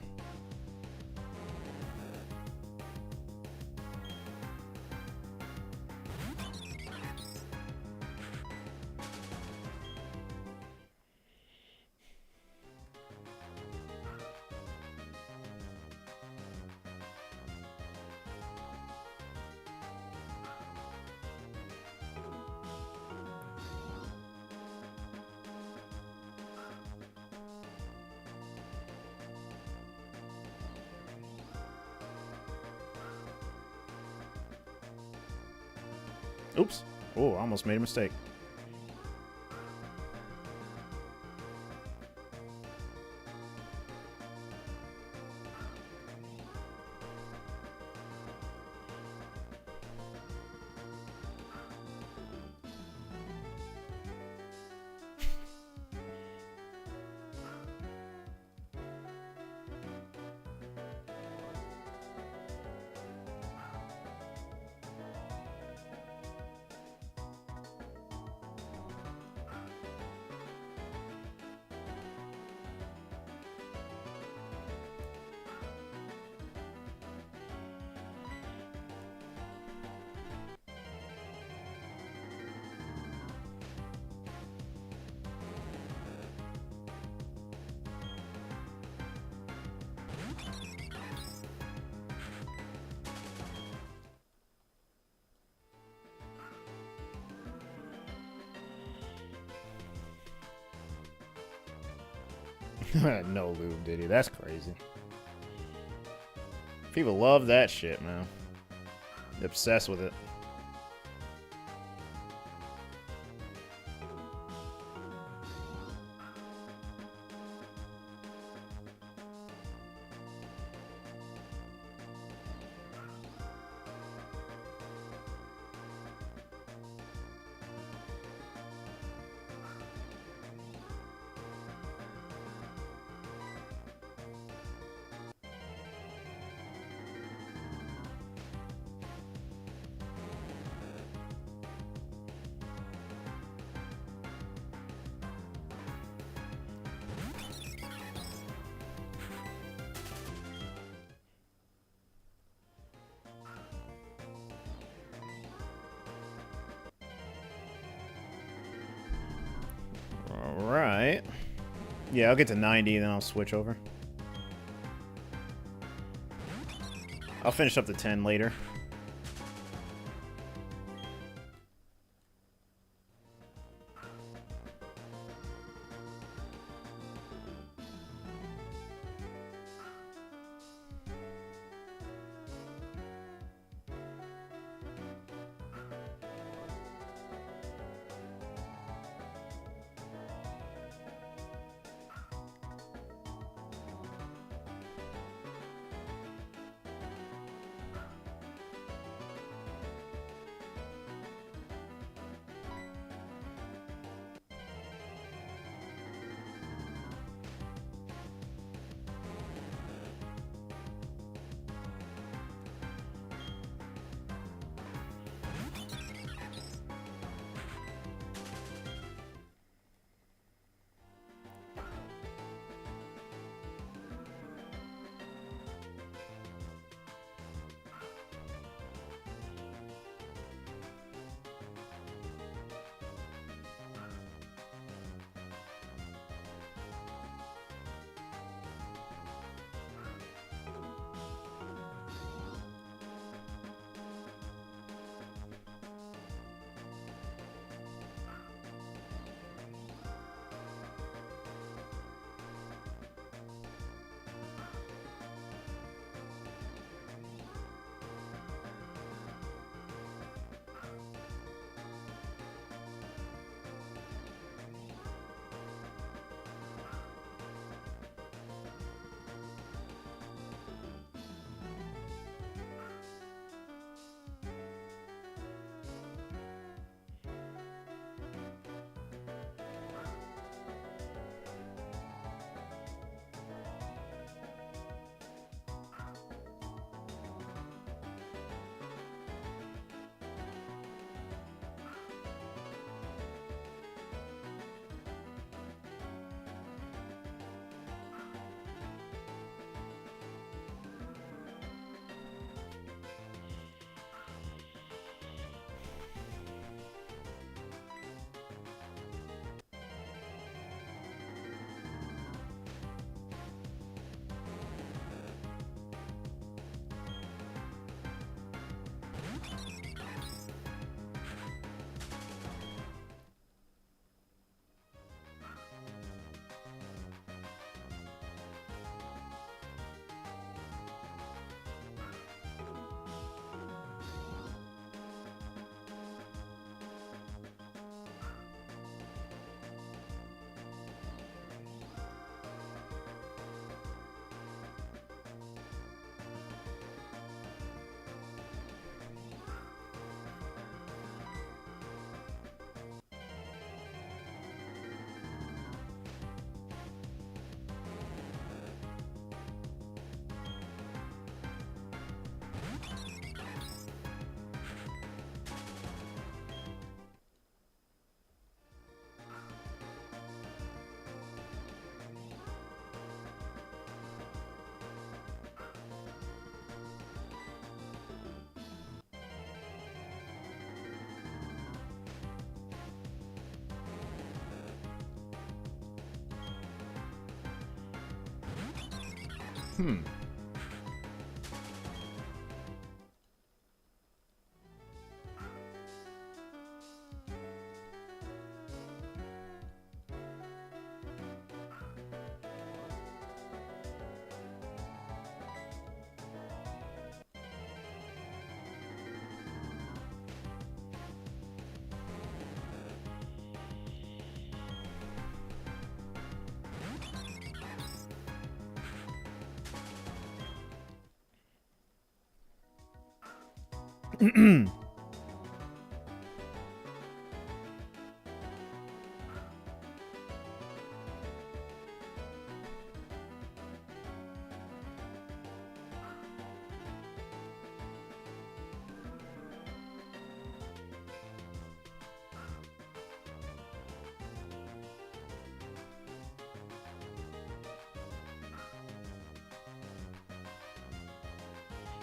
Oops. Oh, I almost made a mistake. No lube, did he? That's crazy. People love that shit, man. Obsessed with it. Alright. Yeah, I'll get to 90, then I'll switch over. I'll finish up the 10 later.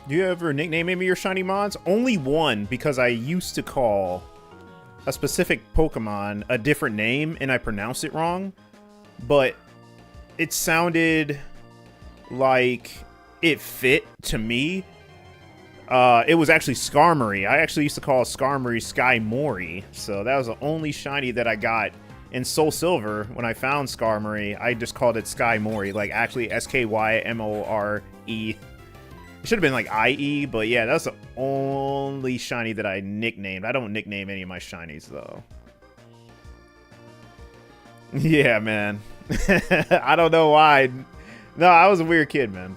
Do you ever nickname any of your shiny mons? Only one, because I used to call a specific Pokemon a different name and I pronounced it wrong, but it sounded like it fit to me. It was actually Skarmory. I actually used to call Skarmory Skymori, so that was the only shiny that I got in Soul Silver. When I found Skarmory, I just called it Skymori, like actually Skymore. It should have been like IE, but yeah, that's the only shiny that I nicknamed. I don't nickname any of my shinies, though. Yeah, man. I don't know why. No, I was a weird kid, man.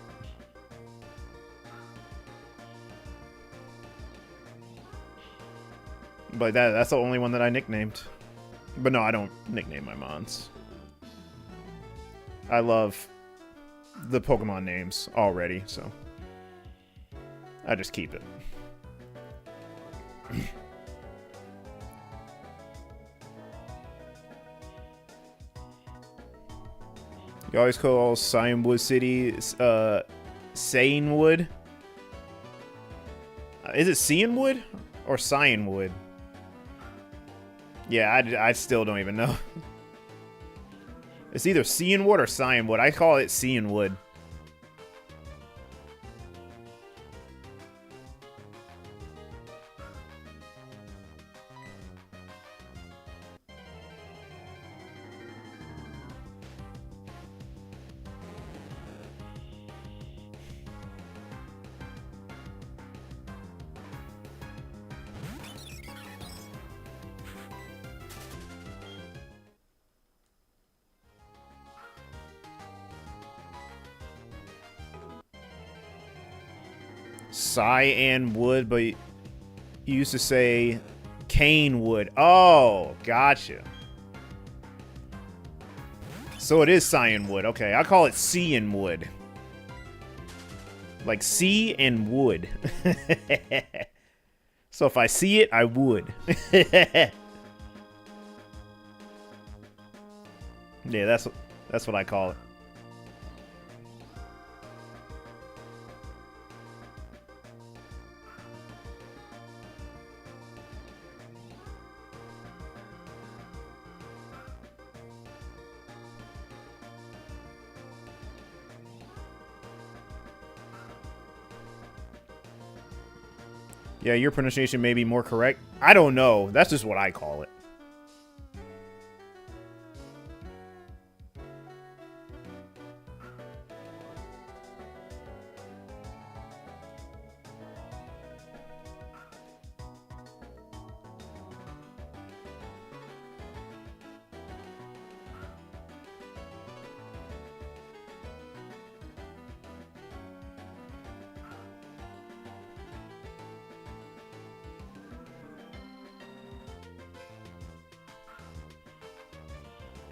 But that's the only one that I nicknamed. But no, I don't nickname my mons. I love the Pokemon names already, so I just keep it. You always call Cianwood City Cianwood? Is it Cianwood or Cianwood? Yeah, I still don't even know. It's either Cianwood or Cianwood. I call it Cianwood. Cianwood, but you used to say Canewood. Oh, gotcha. So it is Cianwood. Okay, I'll call it Cianwood. Like sea and wood. So if I see it, I would. Yeah, that's what I call it. Yeah, your pronunciation may be more correct. I don't know. That's just what I call it.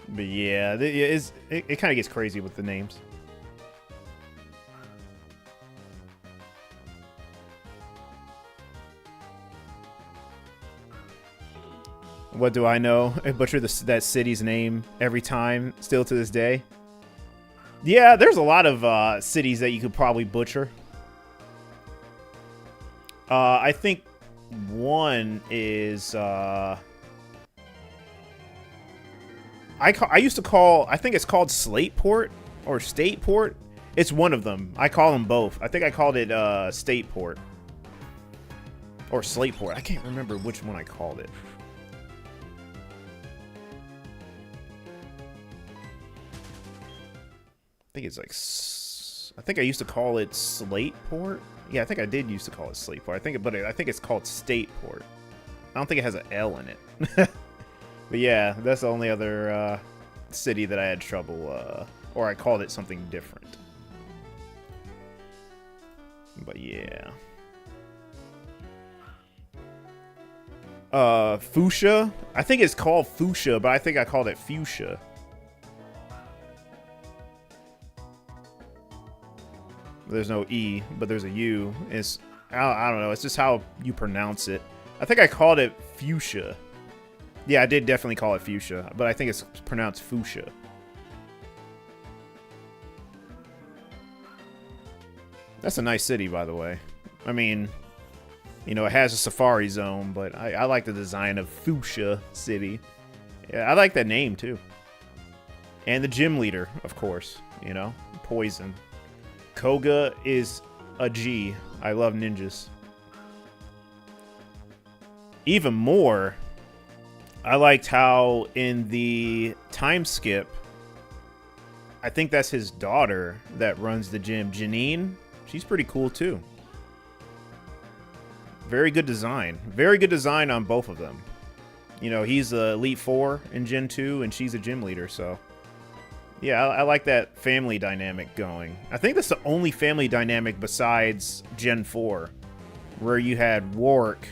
But yeah, it kind of gets crazy with the names. What do I know? I butcher that city's name every time, still to this day. Yeah, there's a lot of cities that you could probably butcher. I think one is... I used to call, I think it's called Slateport or Stateport. It's one of them. I call them both. I think I called it Stateport. Or Slateport. I can't remember which one I called it. I think it's like... I think I used to call it Slateport. Yeah, I think I did used to call it Slateport. I think it's called Stateport. I don't think it has an L in it. But yeah, that's the only other city that I had trouble... or I called it something different. But yeah. Fuchsia? I think it's called Fuchsia, but I think I called it Fuchsia. There's no E, but there's a U. It's, I don't know. It's just how you pronounce it. I think I called it Fuchsia. Yeah, I did definitely call it Fuchsia, but I think it's pronounced Fuchsia. That's a nice city, by the way. I mean, you know, it has a safari zone, but I like the design of Fuchsia City. Yeah, I like that name, too. And the gym leader, of course, you know, Poison. Koga is a G. I love ninjas. Even more, I liked how in the time skip, I think that's his daughter that runs the gym, Janine. She's pretty cool, too. Very good design. Very good design on both of them. You know, he's a Elite 4 in Gen 2, and she's a gym leader, so... Yeah, I like that family dynamic going. I think that's the only family dynamic besides Gen 4, where you had Warwick.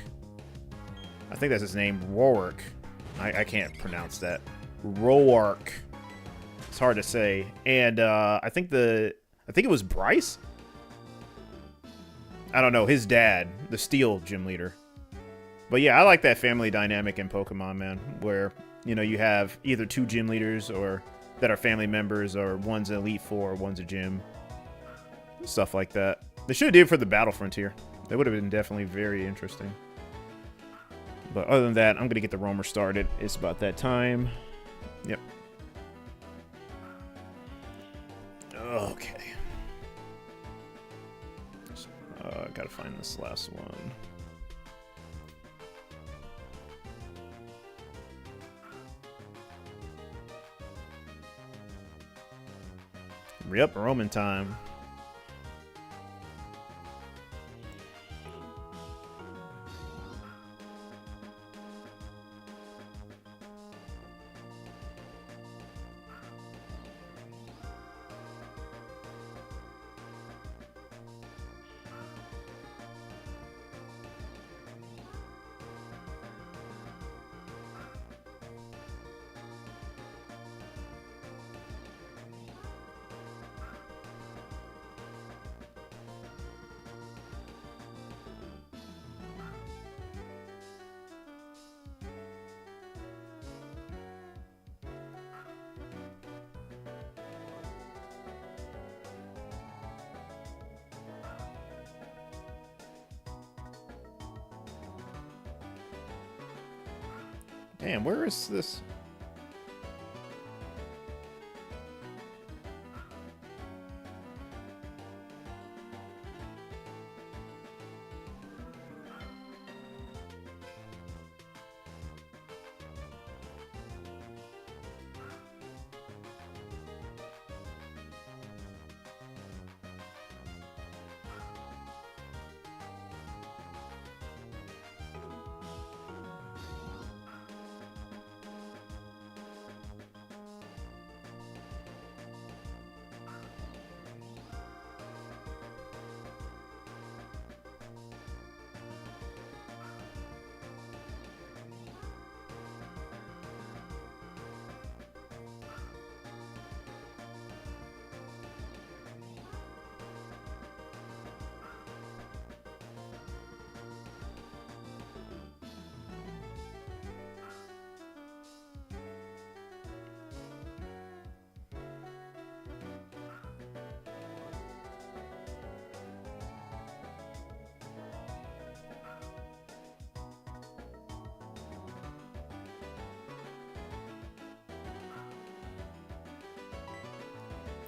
I think that's his name, Warwick. I can't pronounce that. Roark. It's hard to say. And I think it was Bryce? I don't know, his dad, the Steel gym leader. But yeah, I like that family dynamic in Pokemon, man, where, you know, you have either two gym leaders or that are family members, or one's an Elite 4, one's a gym. Stuff like that. They should have did it for the Battle Frontier. That would have been definitely very interesting. But other than that, I'm going to get the roamer started. It's about that time. Yep. Okay. Gotta find this last one. Yep, Roman time. Damn, where is this?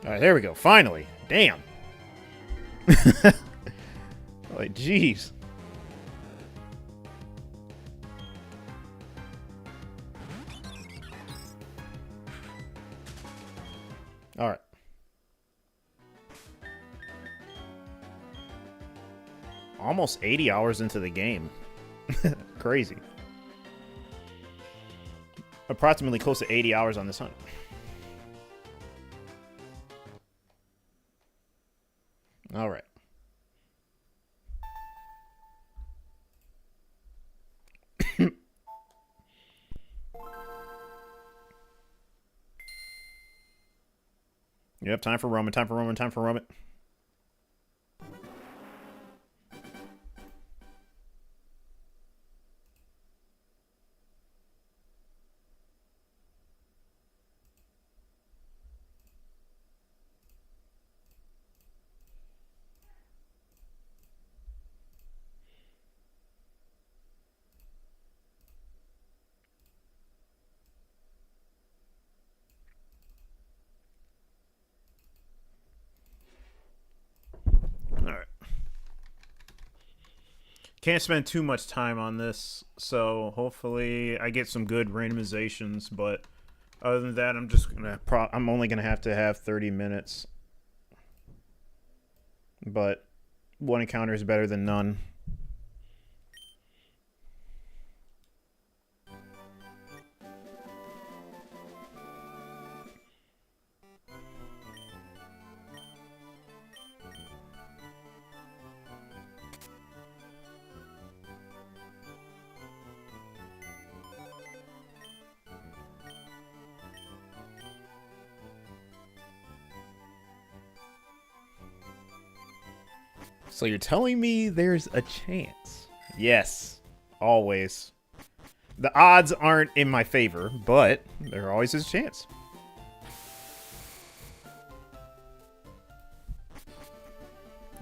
All right, there we go. Finally. Damn. Like, jeez. All right. Almost 80 hours into the game. Crazy. Approximately close to 80 hours on this hunt. All right. Yep, time for Roman, time for Roman, time for Roman. Can't spend too much time on this, so hopefully I get some good randomizations, but other than that, I'm only gonna have to have 30 minutes. But one encounter is better than none. So you're telling me there's a chance? Yes, always. The odds aren't in my favor, but there always is a chance.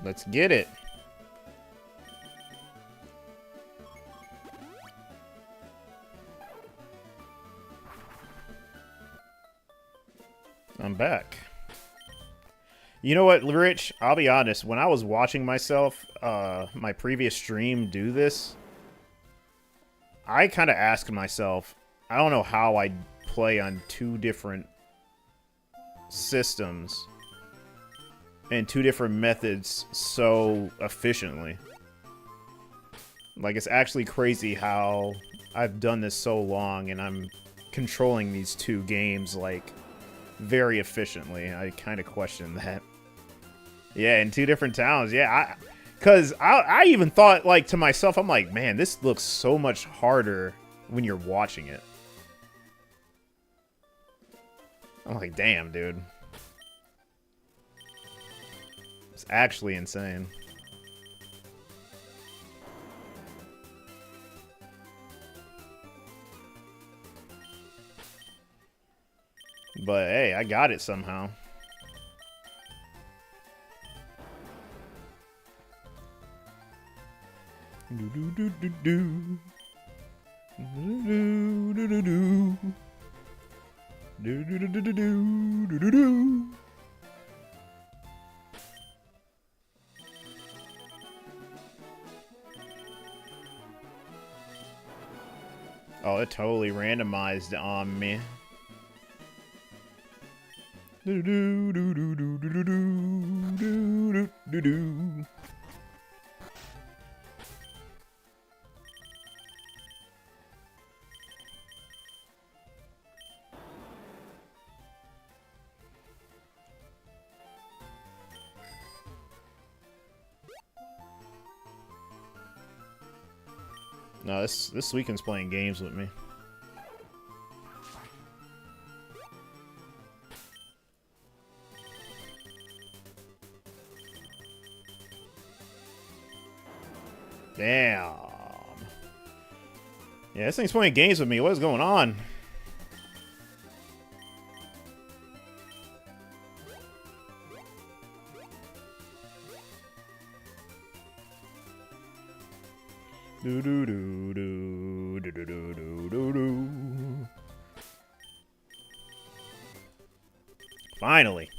Let's get it. I'm back. You know what, Rich? I'll be honest. When I was watching myself, my previous stream do this, I kind of asked myself, I don't know how I'd play on two different systems and two different methods so efficiently. Like, it's actually crazy how I've done this so long and I'm controlling these two games, like, very efficiently. I kind of question that. Yeah, in two different towns. Yeah, because I even thought, like, to myself, I'm like, man, this looks so much harder when you're watching it. I'm like, damn, dude. It's actually insane. But, hey, I got it somehow. Do do do do do. Do do do do do. Do do do do do do do do. Oh, it totally randomized on me. Do do do do do do do do do do. No, this weekend's playing games with me. Damn. Yeah, this thing's playing games with me. What is going on? Do do do do do do do do do do. Finally.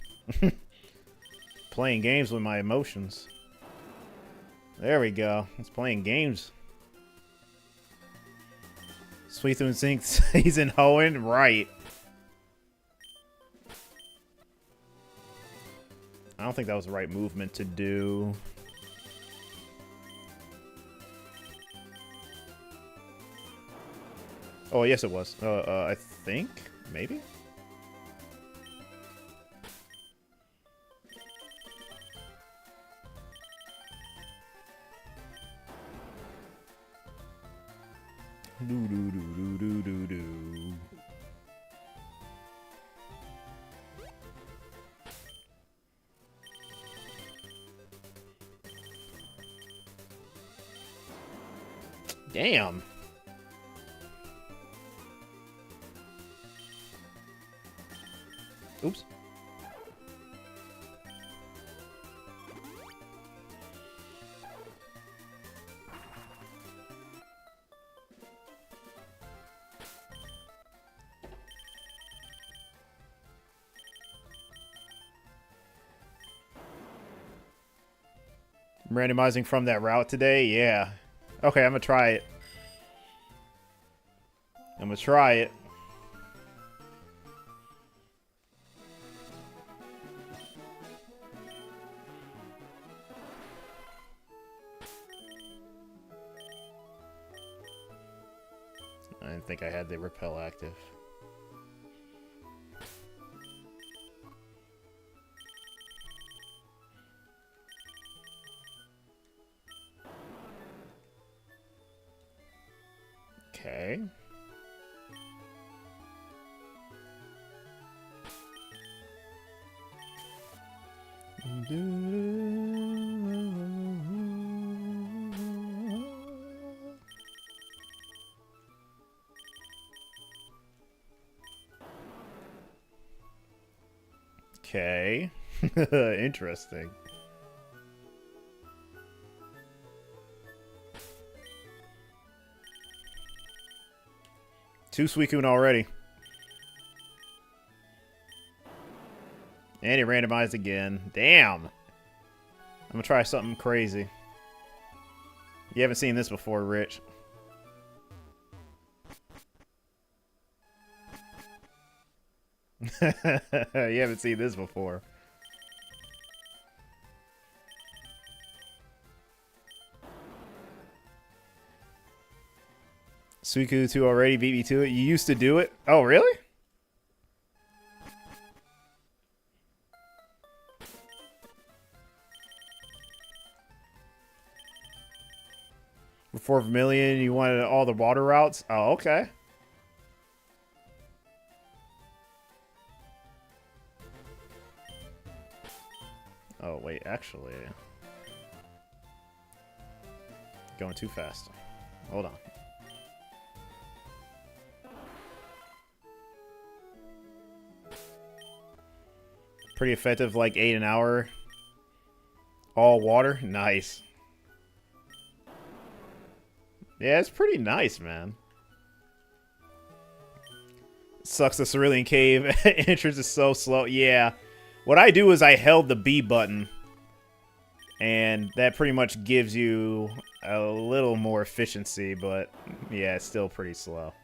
Playing games with my emotions. There we go. It's playing games. Sweet and Sink he's in Hoenn? Right. I don't think that was the right movement to do. Oh, yes it was. I think? Maybe? Do do do do do do. Damn. Oops. I'm randomizing from that route today? Yeah. Okay, I'm gonna try it. I'm gonna try it. I didn't think I had the repel active. Okay. Okay. Interesting. Two Suicune already. And he randomized again. Damn. I'm gonna try something crazy. You haven't seen this before, Rich. You haven't seen this before. Suicune 2 already beat me to it. You used to do it? Oh, really? For 4 million, you wanted all the water routes? Oh, okay. Oh, wait, actually. Going too fast. Hold on. Pretty effective, like 8 an hour. All water? Nice. Yeah, it's pretty nice, man. Sucks the Cerulean Cave entrance is so slow. Yeah. What I do is I held the B button. And that pretty much gives you a little more efficiency, but yeah, it's still pretty slow.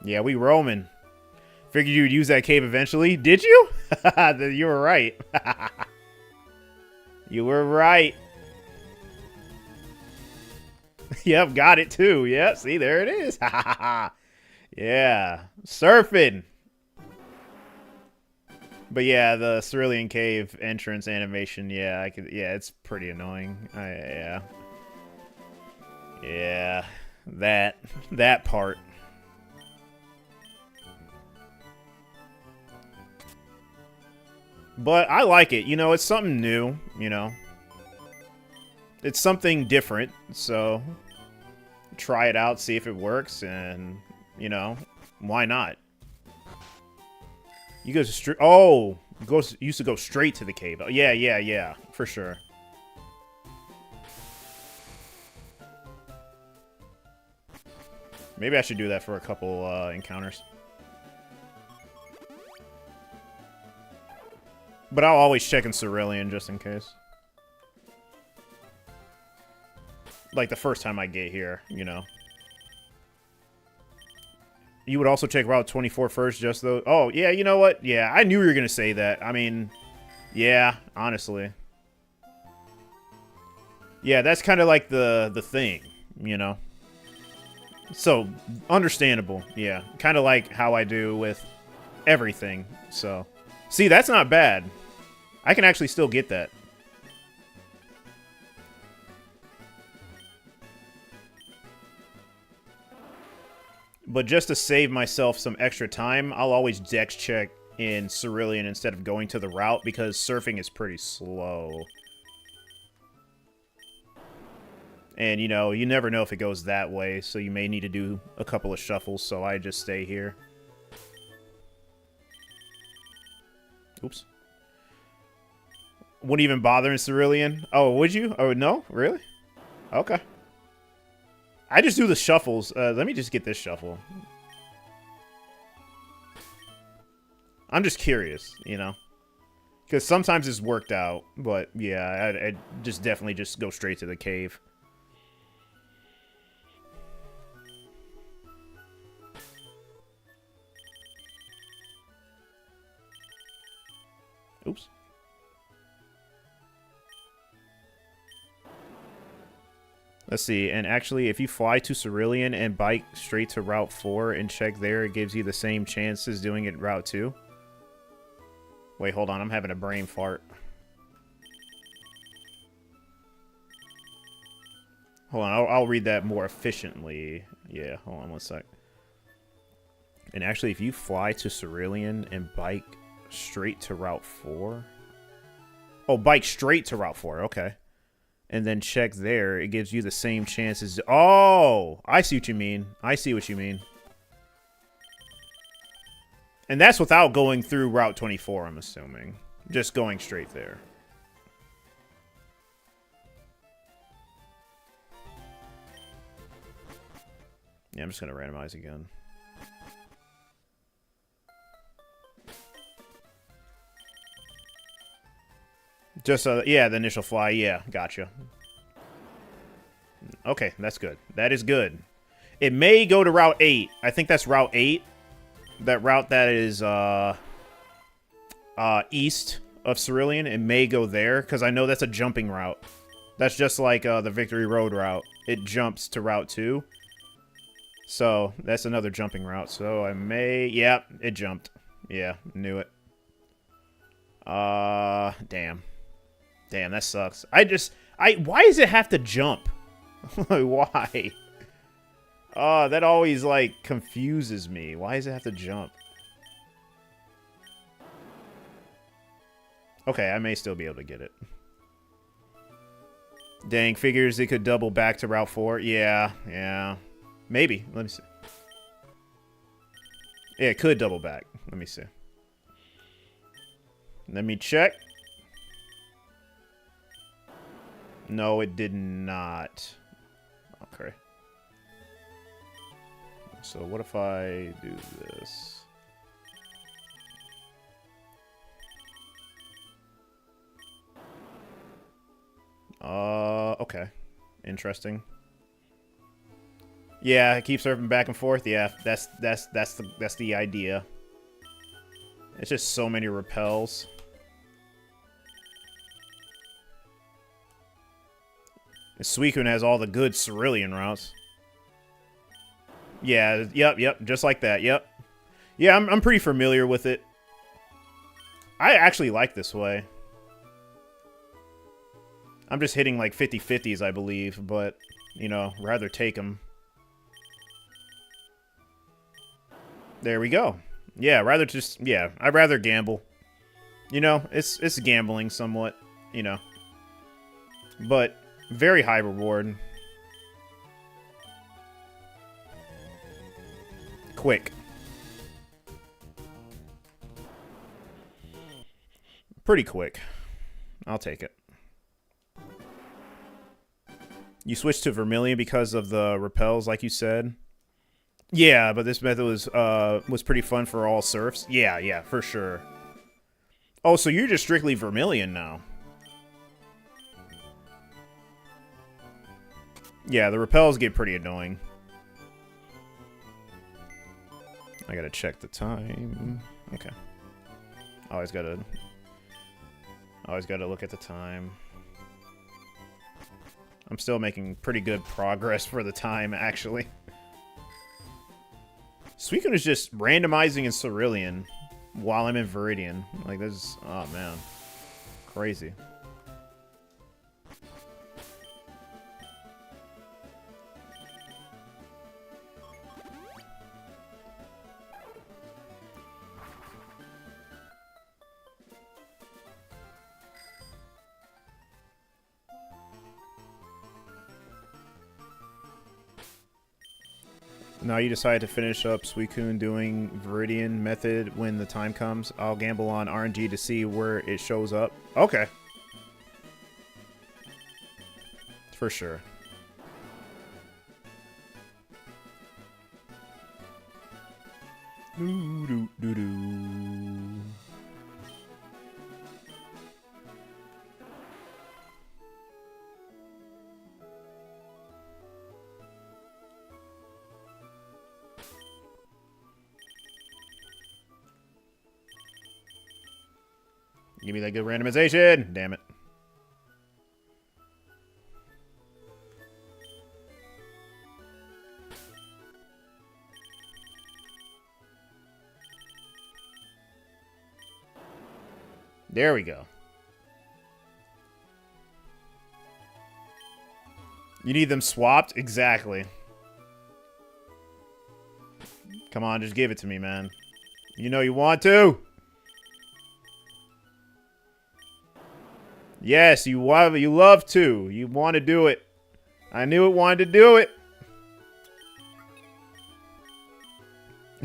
Yeah, we roaming. Figured you would use that cave eventually. Did you? You were right. You were right. Yep, got it too. Yep, see, there it is. Yeah, surfing. But yeah, the Cerulean Cave entrance animation, yeah, I could. Yeah, it's pretty annoying. Yeah. Yeah, that part. But I like it. You know, it's something new, you know. It's something different, so try it out, see if it works, and, you know, why not? You go straight. Oh, used to go straight to the cave. Oh, yeah, for sure. Maybe I should do that for a couple encounters. But I'll always check in Cerulean just in case. Like the first time I get here, you know. You would also check Route 24 first, just though. Oh, yeah, you know what? Yeah, I knew you were going to say that. I mean, yeah, honestly. Yeah, that's kind of like the thing, you know. So, understandable, yeah. Kind of like how I do with everything, so. See, that's not bad. I can actually still get that. But just to save myself some extra time, I'll always dex check in Cerulean instead of going to the route because surfing is pretty slow. And, you know, you never know if it goes that way, so you may need to do a couple of shuffles, so I just stay here. Oops. Wouldn't even bother in Cerulean? Oh, would you? Oh, no? Really? Okay. I just do the shuffles. Let me just get this shuffle. I'm just curious, you know? Because sometimes it's worked out, but yeah, I just definitely just go straight to the cave. Oops. Let's see, and actually, if you fly to Cerulean and bike straight to Route 4 and check there, it gives you the same chances doing it Route 2. Wait, hold on, I'm having a brain fart. Hold on, I'll read that more efficiently. Yeah, hold on one sec. And actually, if you fly to Cerulean and bike straight to Route 4... Oh, bike straight to Route 4, okay. And then check there, it gives you the same chances. Oh, I see what you mean. I see what you mean. And that's without going through Route 24, I'm assuming. Just going straight there. Yeah, I'm just going to randomize again. Just, yeah, the initial fly. Yeah, gotcha. Okay, that's good. That is good. It may go to Route 8. I think that's Route 8. That route that is, east of Cerulean. It may go there, because I know that's a jumping route. That's just like, the Victory Road route. It jumps to Route 2. So, that's another jumping route. So, I may... Yeah, it jumped. Yeah, knew it. Damn. Damn, that sucks. Why does it have to jump? Why? Oh, that always, like, confuses me. Why does it have to jump? Okay, I may still be able to get it. Dang, figures it could double back to Route 4. Yeah, yeah. Maybe. Let me see. Yeah, it could double back. Let me see. Let me check. No, it did not. Okay. So what if I do this? Okay. Interesting. Yeah, it keeps surfing back and forth. Yeah, that's the idea. It's just so many repels. Suicune has all the good Cerulean routes. Yeah, yep, just like that, yep. Yeah, I'm pretty familiar with it. I actually like this way. I'm just hitting like 50-50s, I believe, but, you know, rather take them. There we go. Yeah, I'd rather gamble. You know, it's gambling somewhat, you know. But very high reward. Quick. Pretty quick. I'll take it. You switched to Vermilion because of the repels, like you said. Yeah, but this method was pretty fun for all surfs. Yeah, yeah, for sure. Oh, so you're just strictly Vermilion now. Yeah, the repels get pretty annoying. I gotta check the time. Okay. Always gotta look at the time. I'm still making pretty good progress for the time, actually. Suicune is just randomizing in Cerulean while I'm in Viridian. Like, this is... oh, man. Crazy. Now you decide to finish up Suicune doing Viridian method when the time comes. I'll gamble on RNG to see where it shows up. Okay. For sure. Doo doo doo doo. Give me that good randomization. Damn it. There we go. You need them swapped? Exactly. Come on, just give it to me, man. You know you want to. Yes, you love to. You want to do it. I knew it wanted to do it.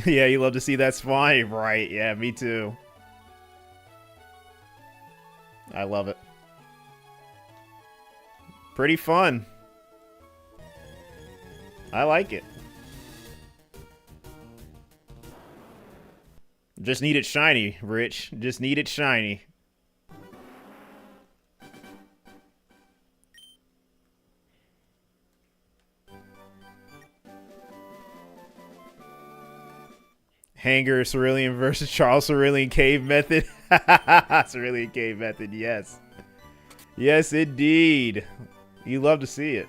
Yeah, you love to see that spawn, right? Yeah, me too. I love it. Pretty fun. I like it. Just need it shiny, Rich. Just need it shiny. Hanger, Cerulean versus Charles Cerulean Cave Method. Cerulean Cave Method, yes. Yes, indeed. You love to see it.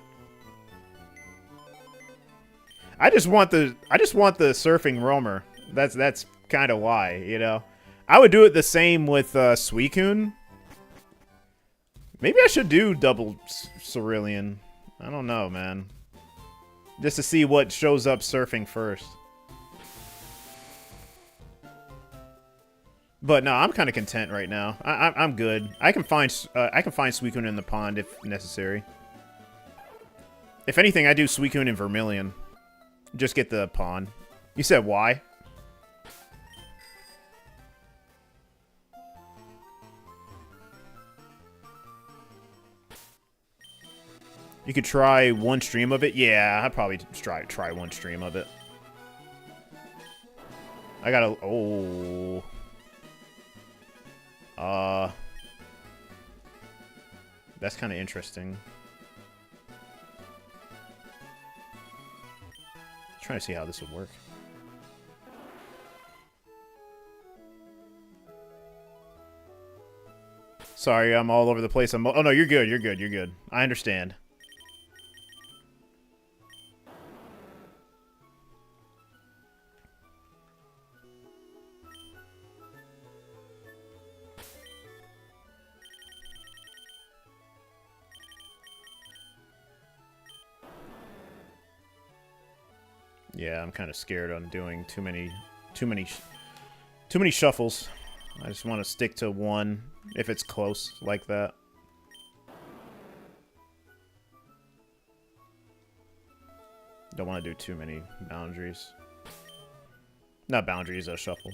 I just want the surfing roamer. That's kind of why, you know. I would do it the same with Suicune. Maybe I should do double Cerulean. I don't know, man. Just to see what shows up surfing first. But no, I'm kind of content right now. I'm good. I can find Suicune in the pond if necessary. If anything, I do Suicune in Vermilion. Just get the pond. You said why? You could try one stream of it. Yeah, I'd probably try one stream of it. I gotta... oh... that's kind of interesting. Trying to see how this would work. Sorry, I'm all over the place. Oh no, you're good. You're good. You're good. I understand. Yeah, I'm kind of scared on doing too many shuffles. I just want to stick to one if it's close like that. Don't want to do too many boundaries. Not boundaries, a shuffle.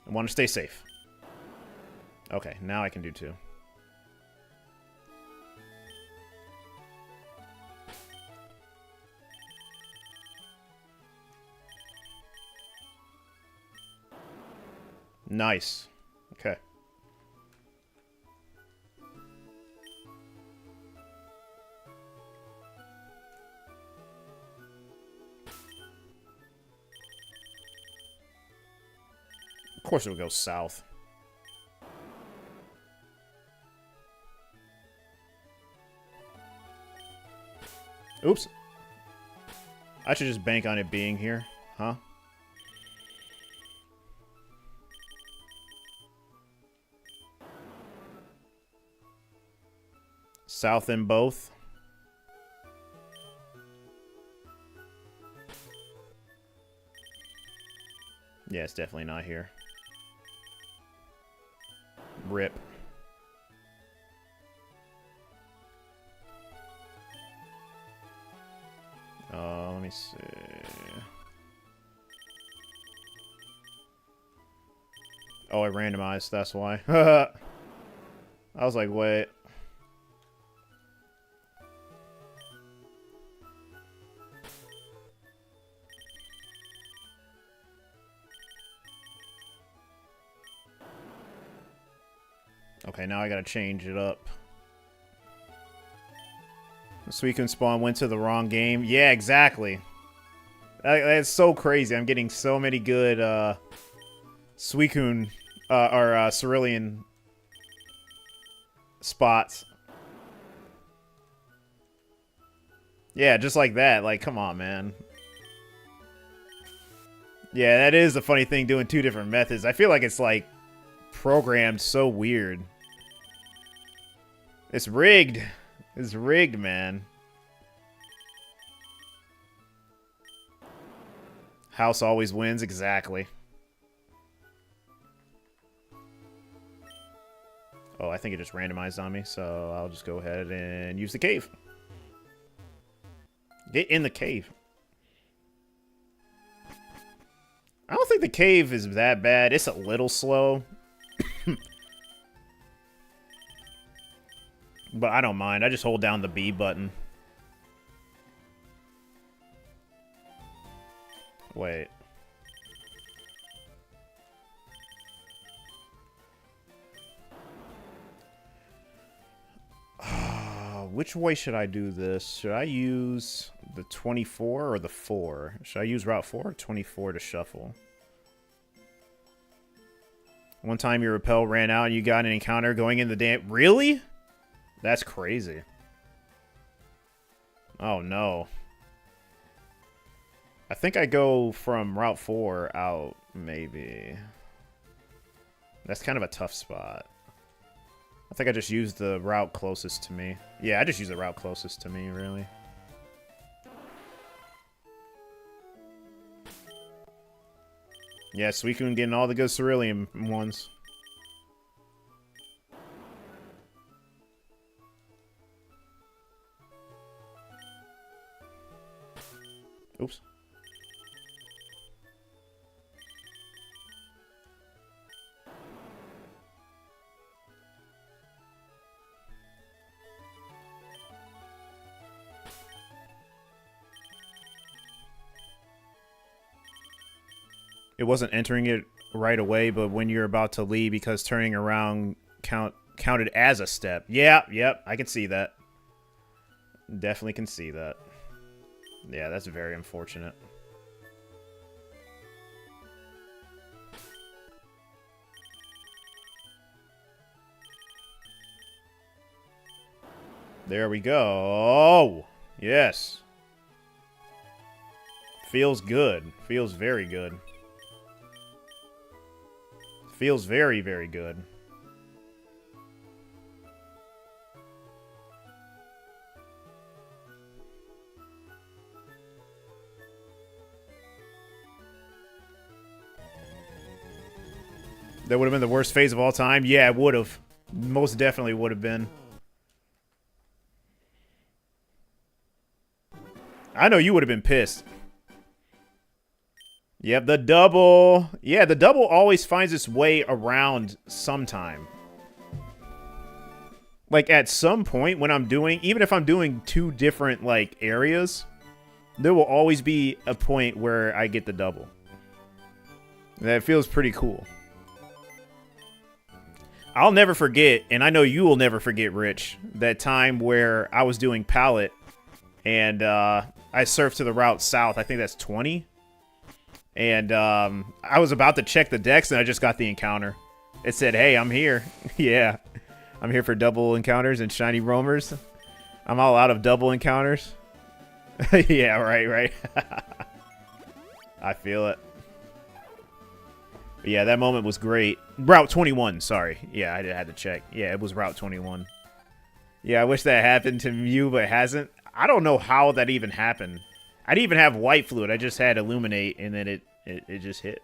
I want to stay safe. Okay, now I can do two. Nice. Okay. Of course it'll go south. Oops. I should just bank on it being here, huh? South in both. Yeah, it's definitely not here. Rip. Let me see. Oh, I randomized, that's why. I was like, wait. Okay, now I gotta change it up. Suicune spawn went to the wrong game. Yeah, exactly. That's so crazy. I'm getting so many good Suicune or Cerulean spots. Yeah, just like that. Like, come on, man. Yeah, that is the funny thing, doing two different methods. I feel like it's like programmed so weird. It's rigged. It's rigged, man. House always wins, exactly. Oh, I think it just randomized on me, so I'll just go ahead and use the cave. Get in the cave. I don't think the cave is that bad. It's a little slow. But I don't mind. I just hold down the B button. Wait. Which way should I do this? Should I use the 24 or the 4? Should I use Route 4 or 24 to shuffle? One time your repel ran out and you got an encounter going in the damn... Really? That's crazy. Oh, no. I think I go from Route 4 out, maybe. That's kind of a tough spot. I think I just used the route closest to me. Yeah, I just used the route closest to me, really. Yeah, Suicune getting all the good Cerulean ones. Oops. It wasn't entering it right away, but when you're about to leave, because turning around counted as a step. Yeah, yep, I can see that. Definitely can see that. Yeah, that's very unfortunate. There we go. Oh, yes. Feels good. Feels very good. Feels very, very good. That would have been the worst phase of all time? Yeah, it would have. Most definitely would have been. I know you would have been pissed. Yep, the double. Yeah, the double always finds its way around sometime. Like, at some point when I'm doing... Even if I'm doing two different, like, areas, there will always be a point where I get the double. That feels pretty cool. I'll never forget, and I know you will never forget, Rich, that time where I was doing pallet and I surfed to the route south. I think that's 20. And I was about to check the decks and I just got the encounter. It said, hey, I'm here. Yeah. I'm here for double encounters and shiny roamers. I'm all out of double encounters. Yeah, right. I feel it. But yeah, that moment was great. Route 21, sorry. Yeah, I had to check. Yeah, it was Route 21. Yeah, I wish that happened to you, but it hasn't. I don't know how that even happened. I didn't even have white fluid. I just had Illuminate, and then it just hit.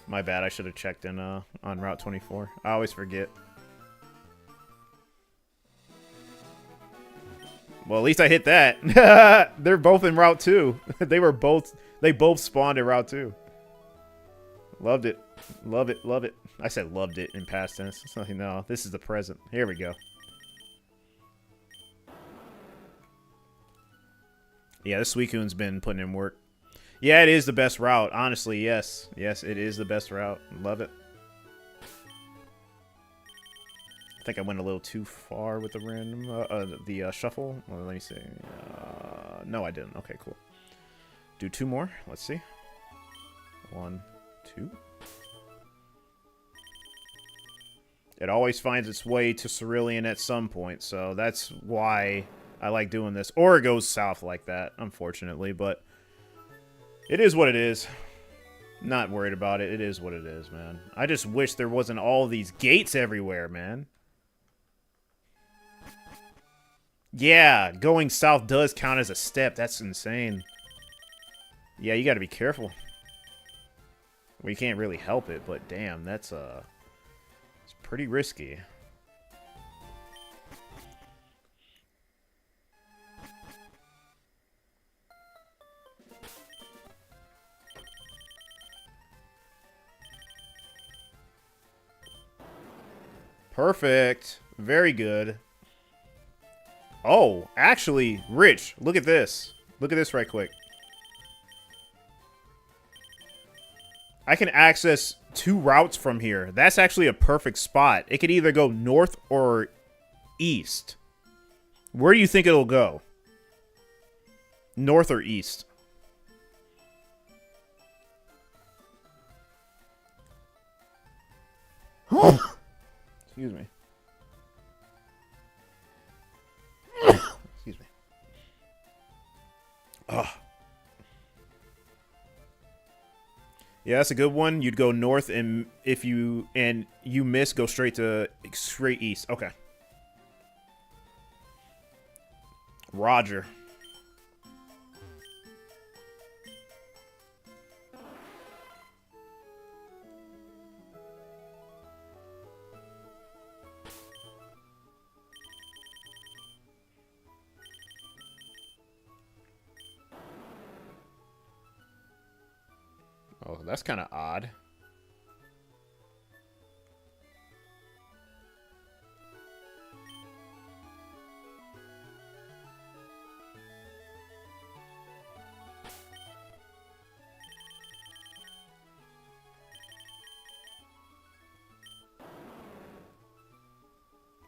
My bad. I should have checked in on Route 24. I always forget. Well, at least I hit that. They're both in Route 2. They both spawned in Route 2. Loved it. Love it. Love it. I said loved it in past tense. No, this is the present. Here we go. Yeah, this Suicune's been putting in work. Yeah, it is the best route. Honestly, yes. Yes, it is the best route. Love it. I think I went a little too far with the random, shuffle. Well, let me see. No, I didn't. Okay, cool. Do 2 more. Let's see. 1, 2. It always finds its way to Cerulean at some point, so that's why I like doing this. Or it goes south like that, unfortunately, but it is what it is. Not worried about it. It is what it is, man. I just wish there wasn't all these gates everywhere, man. Yeah, going south does count as a step. That's insane. Yeah, you gotta be careful. Well, you can't really help it, but damn, that's it's pretty risky. Perfect. Very good. Oh, actually, Rich, look at this. Look at this right quick. I can access 2 routes from here. That's actually a perfect spot. It could either go north or east. Where do you think it'll go? North or east? Excuse me. Excuse me. Ugh. Yeah, that's a good one. You'd go north, and if you miss, go straight east. Okay. Roger. Oh, that's kind of odd.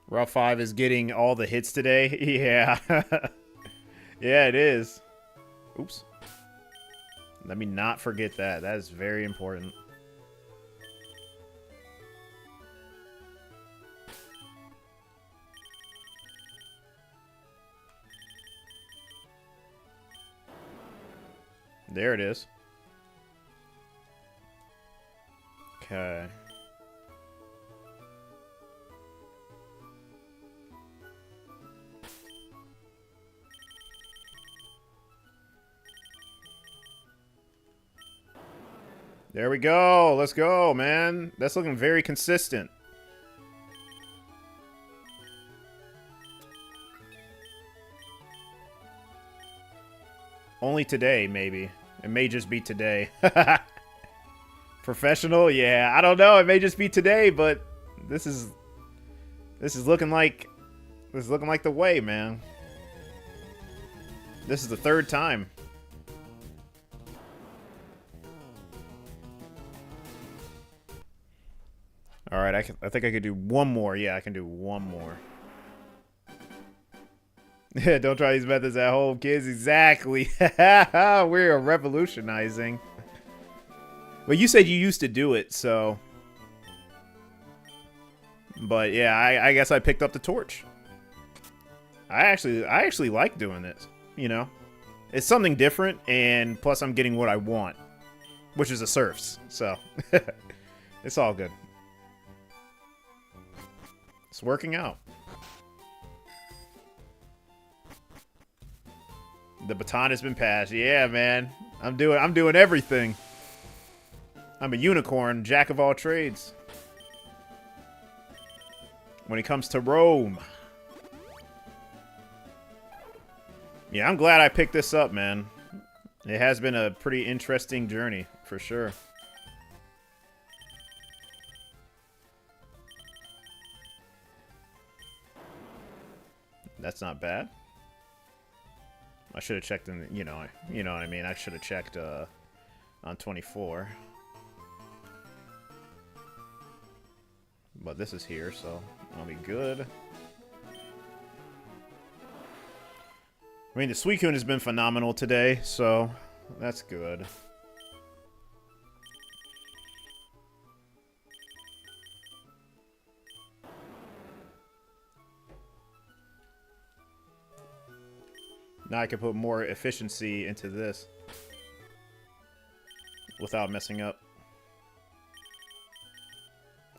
Route 5 is getting all the hits today. Yeah. Yeah, it is. Oops. Let me not forget that. That is very important. There it is. Okay. There we go. Let's go, man. That's looking very consistent. Only today, maybe. It may just be today. Professional? Yeah, I don't know. It may just be today, but this is looking like the way, man. This is the 3rd time. Alright, I think I could do one more. Yeah, I can do one more. Don't try these methods at home, kids. Exactly. We're revolutionizing. Well, you said you used to do it, so... But yeah, I guess I picked up the torch. I actually like doing this, you know? It's something different, and plus I'm getting what I want. Which is a serfs, so... It's all good. It's working out. The baton has been passed. Yeah, man. I'm doing everything. I'm a unicorn, jack of all trades. When it comes to Rome. Yeah, I'm glad I picked this up, man. It has been a pretty interesting journey, for sure. That's not bad. I should have checked in, you know what I mean. I should have checked on 24. But this is here, so I'll be good. I mean, the Suicune has been phenomenal today, so that's good. Now I can put more efficiency into this without messing up.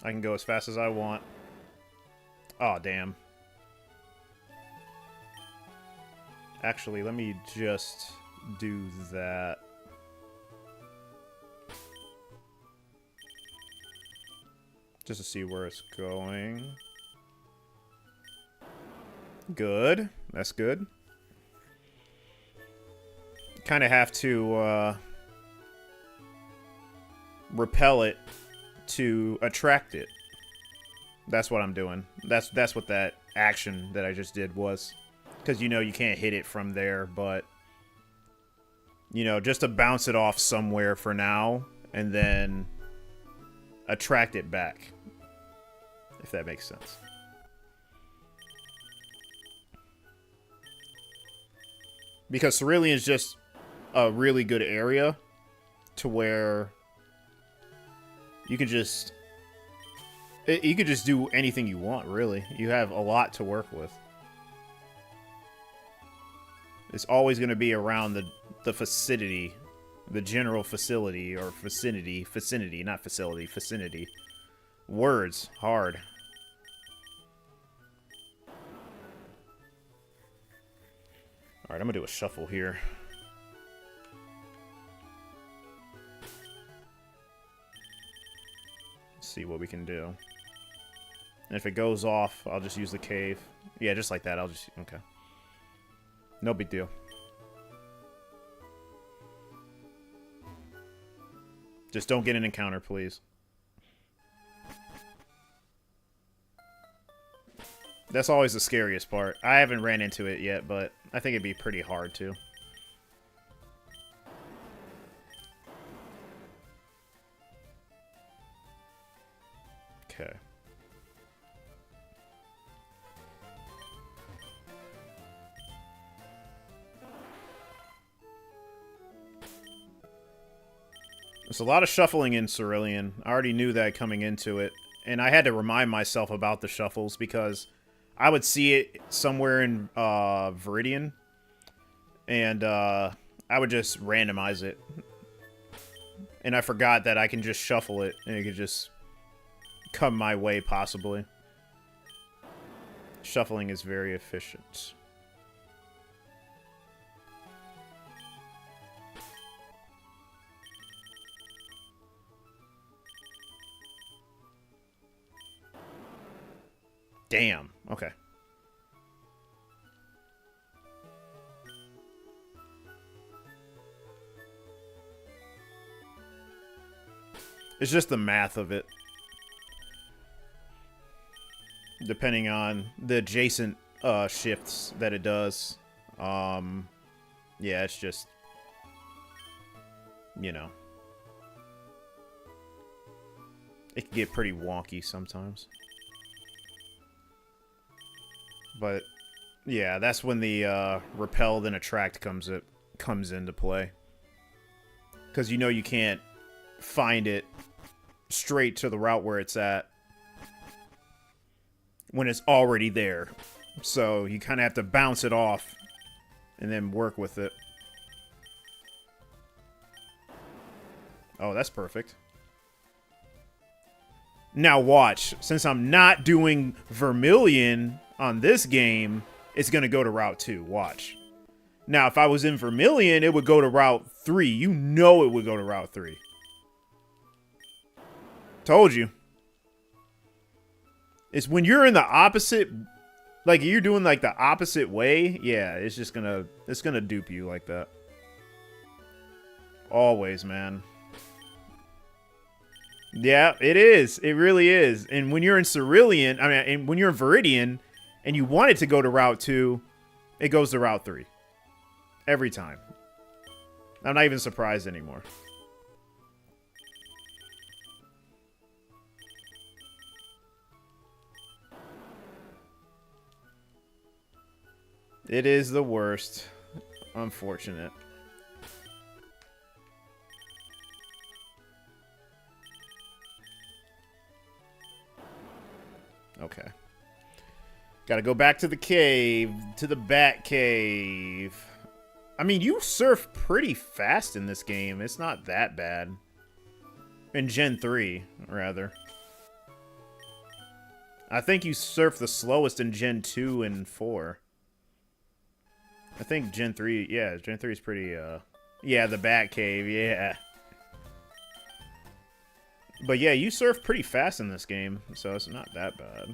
I can go as fast as I want. Oh, damn. Actually, let me just do that. Just to see where it's going. Good. That's good. Kind of have to repel it to attract it. That's what I'm doing. That's what that action that I just did was. Because, you know, you can't hit it from there, but... You know, just to bounce it off somewhere for now, and then attract it back. If that makes sense. Because Cerulean is just a really good area to where you can just do anything you want, really. You have a lot to work with. It's always going to be around the vicinity, the general facility, or vicinity, not facility, vicinity. Words, hard. Alright, I'm going to do a shuffle here. See what we can do. And if it goes off, I'll just use the cave. Yeah, just like that. Okay. No big deal. Just don't get an encounter, please. That's always the scariest part. I haven't ran into it yet, but I think it'd be pretty hard to. Okay. There's a lot of shuffling in Cerulean. I already knew that coming into it. And I had to remind myself about the shuffles because I would see it somewhere in Viridian. And I would just randomize it. And I forgot that I can just shuffle it and it could just come my way, possibly. Shuffling is very efficient. Damn. Okay. It's just the math of it. Depending on the adjacent shifts that it does. Yeah, it's just... You know. It can get pretty wonky sometimes. But yeah, that's when the repel then attract comes into play. Because you know you can't find it straight to the route where it's at when it's already there. So you kind of have to bounce it off and then work with it. Oh, that's perfect. Now watch. Since I'm not doing Vermilion on this game, it's going to go to Route 2. Watch. Now, if I was in Vermilion, it would go to Route 3. You know it would go to Route 3. Told you. It's when you're in the opposite... Like, you're doing, like, the opposite way. Yeah, it's just gonna... It's gonna dupe you like that. Always, man. Yeah, it is. It really is. And when you're in Cerulean... I mean, and when you're in Viridian, and you want it to go to Route 2, it goes to Route 3. Every time. I'm not even surprised anymore. It is the worst. Unfortunate. Okay. Gotta go back to the cave. To the Bat Cave. I mean, you surf pretty fast in this game. It's not that bad. In Gen 3, rather. I think you surf the slowest in Gen 2 and 4. I think Gen 3, yeah, Gen 3 is pretty, yeah, the Bat Cave, yeah. But yeah, you surf pretty fast in this game, so it's not that bad.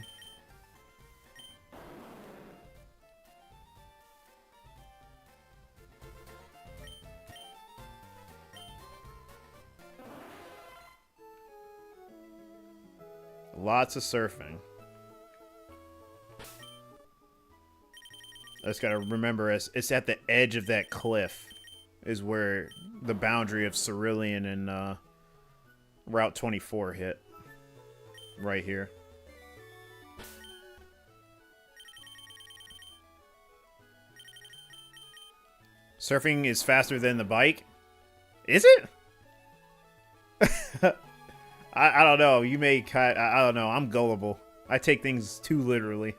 Lots of surfing. I just gotta remember, it's at the edge of that cliff is where the boundary of Cerulean and Route 24 hit. Right here. Surfing is faster than the bike? Is it? I don't know. You may... I don't know. I'm gullible. I take things too literally.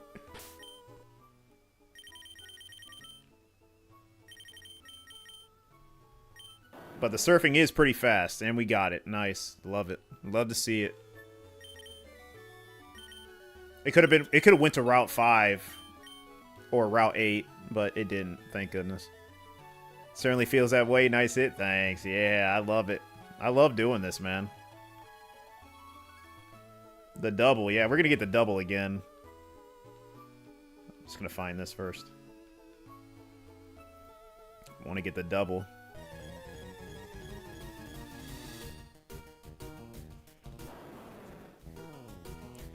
But the surfing is pretty fast, and we got it. Nice. Love it. Love to see it. It could have went to Route 5 or Route 8, but it didn't. Thank goodness. Certainly feels that way. Nice hit. Thanks. Yeah, I love it. I love doing this, man. The double. Yeah, we're going to get the double again. I'm just going to find this first. I want to get the double.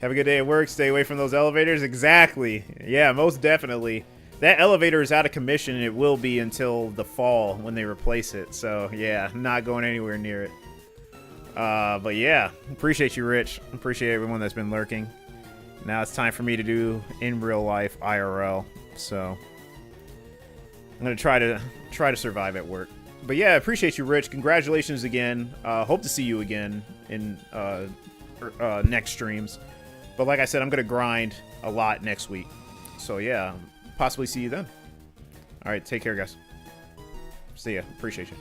Have a good day at work. Stay away from those elevators. Exactly. Yeah, most definitely. That elevator is out of commission, and it will be until the fall when they replace it. So, yeah, not going anywhere near it. But, yeah, appreciate you, Rich. Appreciate everyone that's been lurking. Now it's time for me to do in real life IRL. So, I'm going to try to survive at work. But, yeah, appreciate you, Rich. Congratulations again. Hope to see you again in next streams. But like I said, I'm going to grind a lot next week. So, yeah, possibly see you then. All right, take care, guys. See ya. Appreciate you.